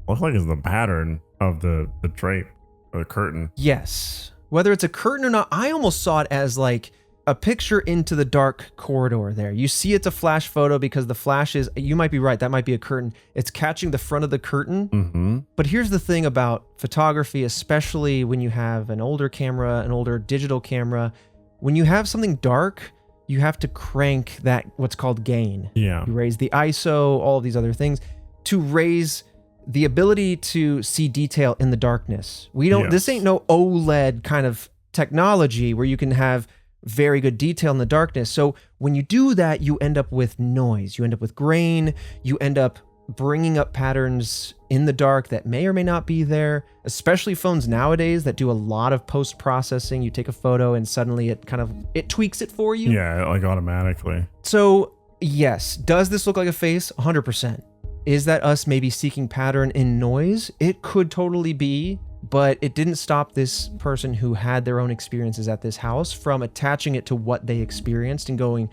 looks like it's the pattern of the drape or the curtain. Yes. Whether it's a curtain or not, I almost saw it as like a picture into the dark corridor there. You see it's a flash photo because the flash is, you might be right, that might be a curtain. It's catching the front of the curtain. Mm-hmm. But here's the thing about photography, especially when you have an older camera, an older digital camera, when you have something dark, you have to crank that, what's called gain. Yeah. You raise the ISO, all of these other things to raise the ability to see detail in the darkness. This ain't no OLED kind of technology where you can have very good detail in the darkness. So when you do that, you end up with noise, you end up with grain, you end up bringing up patterns in the dark that may or may not be there, especially phones nowadays that do a lot of post-processing. You take a photo and suddenly it tweaks it for you. Yeah, like automatically. So yes, does this look like a face? 100%. Is that us maybe seeking pattern in noise? It could totally be, but it didn't stop this person who had their own experiences at this house from attaching it to what they experienced and going,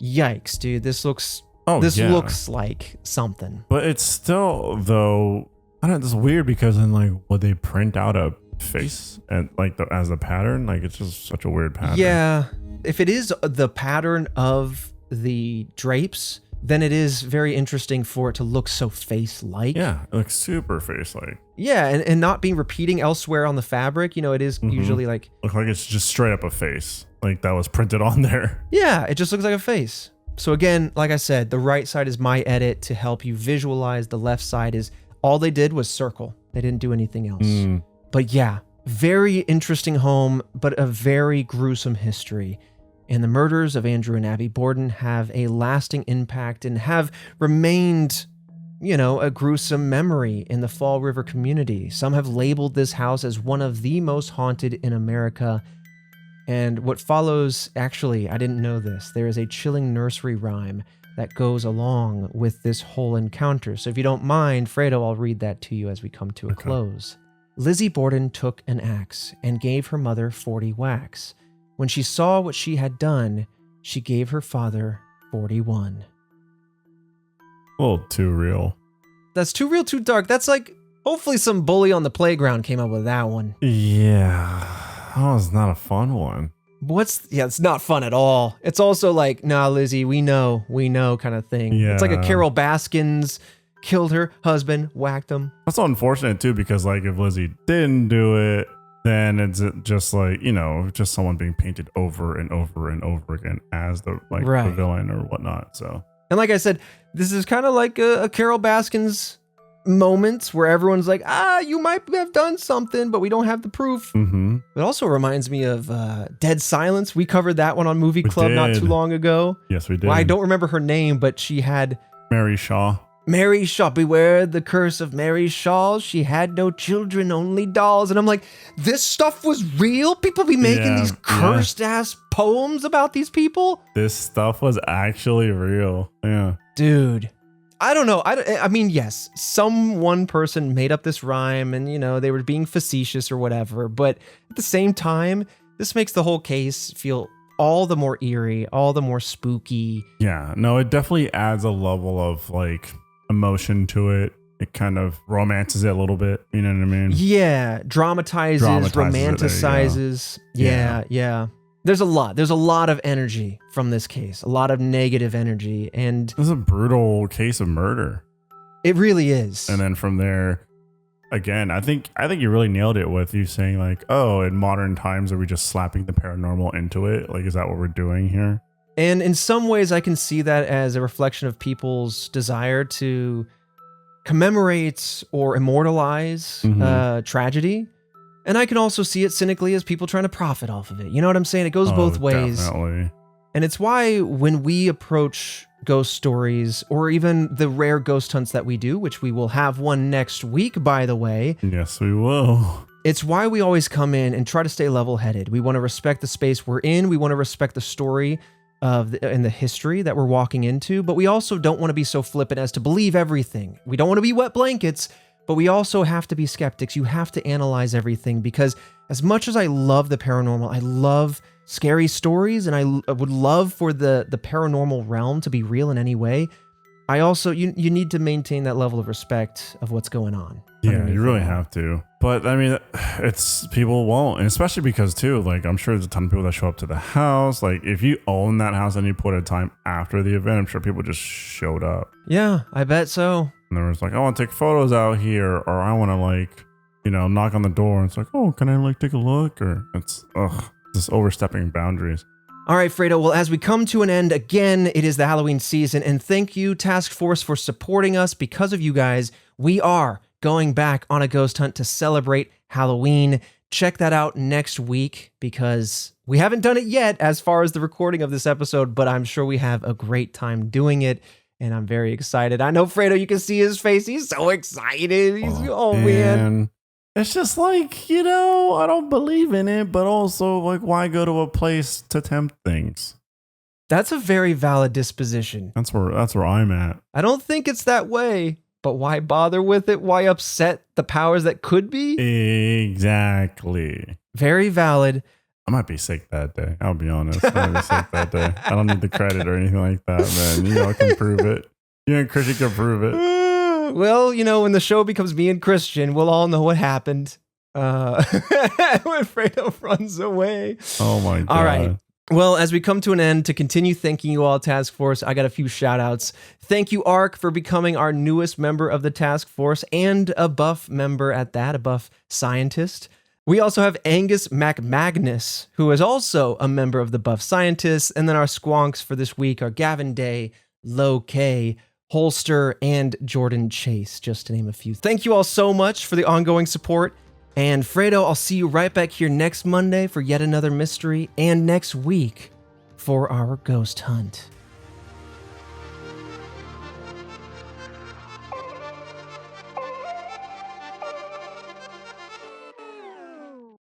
yikes, dude, this looks like something. But it's still, though, I don't know, it's weird because then, like, would they print out a face and as the pattern? Like, it's just such a weird pattern. Yeah. If it is the pattern of the drapes, then it is very interesting for it to look so face-like. Yeah, it looks super face-like. Yeah, and not being repeating elsewhere on the fabric. You know, it is usually like... Look like it's just straight up a face. Like, that was printed on there. Yeah, it just looks like a face. So again, like I said, the right side is my edit to help you visualize. The left side is... all they did was circle. They didn't do anything else. But yeah, very interesting home, but a very gruesome history. And the murders of Andrew and Abby Borden have a lasting impact and have remained, a gruesome memory in the Fall River community. Some have labeled this house as one of the most haunted in America. And what follows, actually, I didn't know this. There is a chilling nursery rhyme that goes along with this whole encounter. So if you don't mind, Fredo, I'll read that to you as we come to a close. Lizzie Borden took an axe and gave her mother 40 whacks. When she saw what she had done, she gave her father 41. A little too real. That's too real, too dark. That's like, hopefully some bully on the playground came up with that one. Yeah. That was not a fun one. It's not fun at all. It's also like, nah, Lizzie, we know kind of thing. Yeah. It's like a Carol Baskins killed her husband, whacked him. That's so unfortunate too, because like if Lizzie didn't do it, then it's just like, just someone being painted over and over and over again as the villain or whatnot. So, and like I said, this is kind of like a Carol Baskins moment where everyone's like, you might have done something, but we don't have the proof. It also reminds me of Dead Silence. We covered that one on Movie Club not too long ago. Yes, we did. Well, I don't remember her name, but she had Mary Shaw. Mary Shaw, beware the curse of Mary Shaw. She had no children, only dolls. And I'm like, this stuff was real? People be making these cursed ass poems about these people? This stuff was actually real. Yeah. Dude, I don't know. I mean, yes, one person made up this rhyme and, they were being facetious or whatever. But at the same time, this makes the whole case feel all the more eerie, all the more spooky. Yeah, no, it definitely adds a level of like emotion to it. It kind of romances it a little bit. You know what I mean? Yeah. Dramatizes romanticizes. Yeah. There's a lot of energy from this case, a lot of negative energy. And this is a brutal case of murder. It really is. And then from there, again, I think you really nailed it with you saying like, oh, in modern times, are we just slapping the paranormal into it? Like, is that what we're doing here? And in some ways, I can see that as a reflection of people's desire to commemorate or immortalize tragedy. And I can also see it cynically as people trying to profit off of it. You know what I'm saying? It goes both ways. Definitely. And it's why when we approach ghost stories, or even the rare ghost hunts that we do, which we will have one next week, by the way. Yes, we will. It's why we always come in and try to stay level-headed. We want to respect the space we're in. We want to respect the story and the history that we're walking into, but we also don't want to be so flippant as to believe everything. We don't want to be wet blankets, but we also have to be skeptics. You have to analyze everything, because as much as I love the paranormal, I love scary stories, and I would love for the paranormal realm to be real in any way. I also, you need to maintain that level of respect of what's going on. Yeah, you really have to. But I mean, it's people won't, and especially because too, like I'm sure there's a ton of people that show up to the house. Like if you own that house and you put a time after the event, I'm sure people just showed up. Yeah, I bet so. And there was like, I want to take photos out here, or I want to like, knock on the door. And it's like, oh, can I like take a look? Or it's just overstepping boundaries. All right, Fredo. Well, as we come to an end again, it is the Halloween season, and thank you, Task Force, for supporting us. Because of you guys, we are going back on a ghost hunt to celebrate Halloween. Check that out next week, because we haven't done it yet as far as the recording of this episode, but I'm sure we have a great time doing it, and I'm very excited. I know, Fredo, you can see his face. He's so excited. He's, oh man. It's just like, I don't believe in it, but also like, why go to a place to tempt things? That's a very valid disposition. That's where I'm at. I don't think it's that way, but why bother with it? Why upset the powers that could be? Exactly. Very valid. I might be sick that day. I'll be honest. I might be sick that day. I don't need the credit or anything like that, man. I can prove it. You and Christian can prove it. Well, when the show becomes me and Christian, we'll all know what happened. When Fredo runs away. Oh my God. All right. Well, as we come to an end, to continue thanking you all, Task Force, I got a few shout outs. Thank you, Ark, for becoming our newest member of the Task Force, and a buff member at that, a buff scientist. We also have Angus MacMagnus, who is also a member of the Buff Scientists. And then our squonks for this week are Gavin Day, Low K, Holster, and Jordan Chase, just to name a few. Thank you all so much for the ongoing support. And Fredo, I'll see you right back here next Monday for yet another mystery, and next week for our ghost hunt.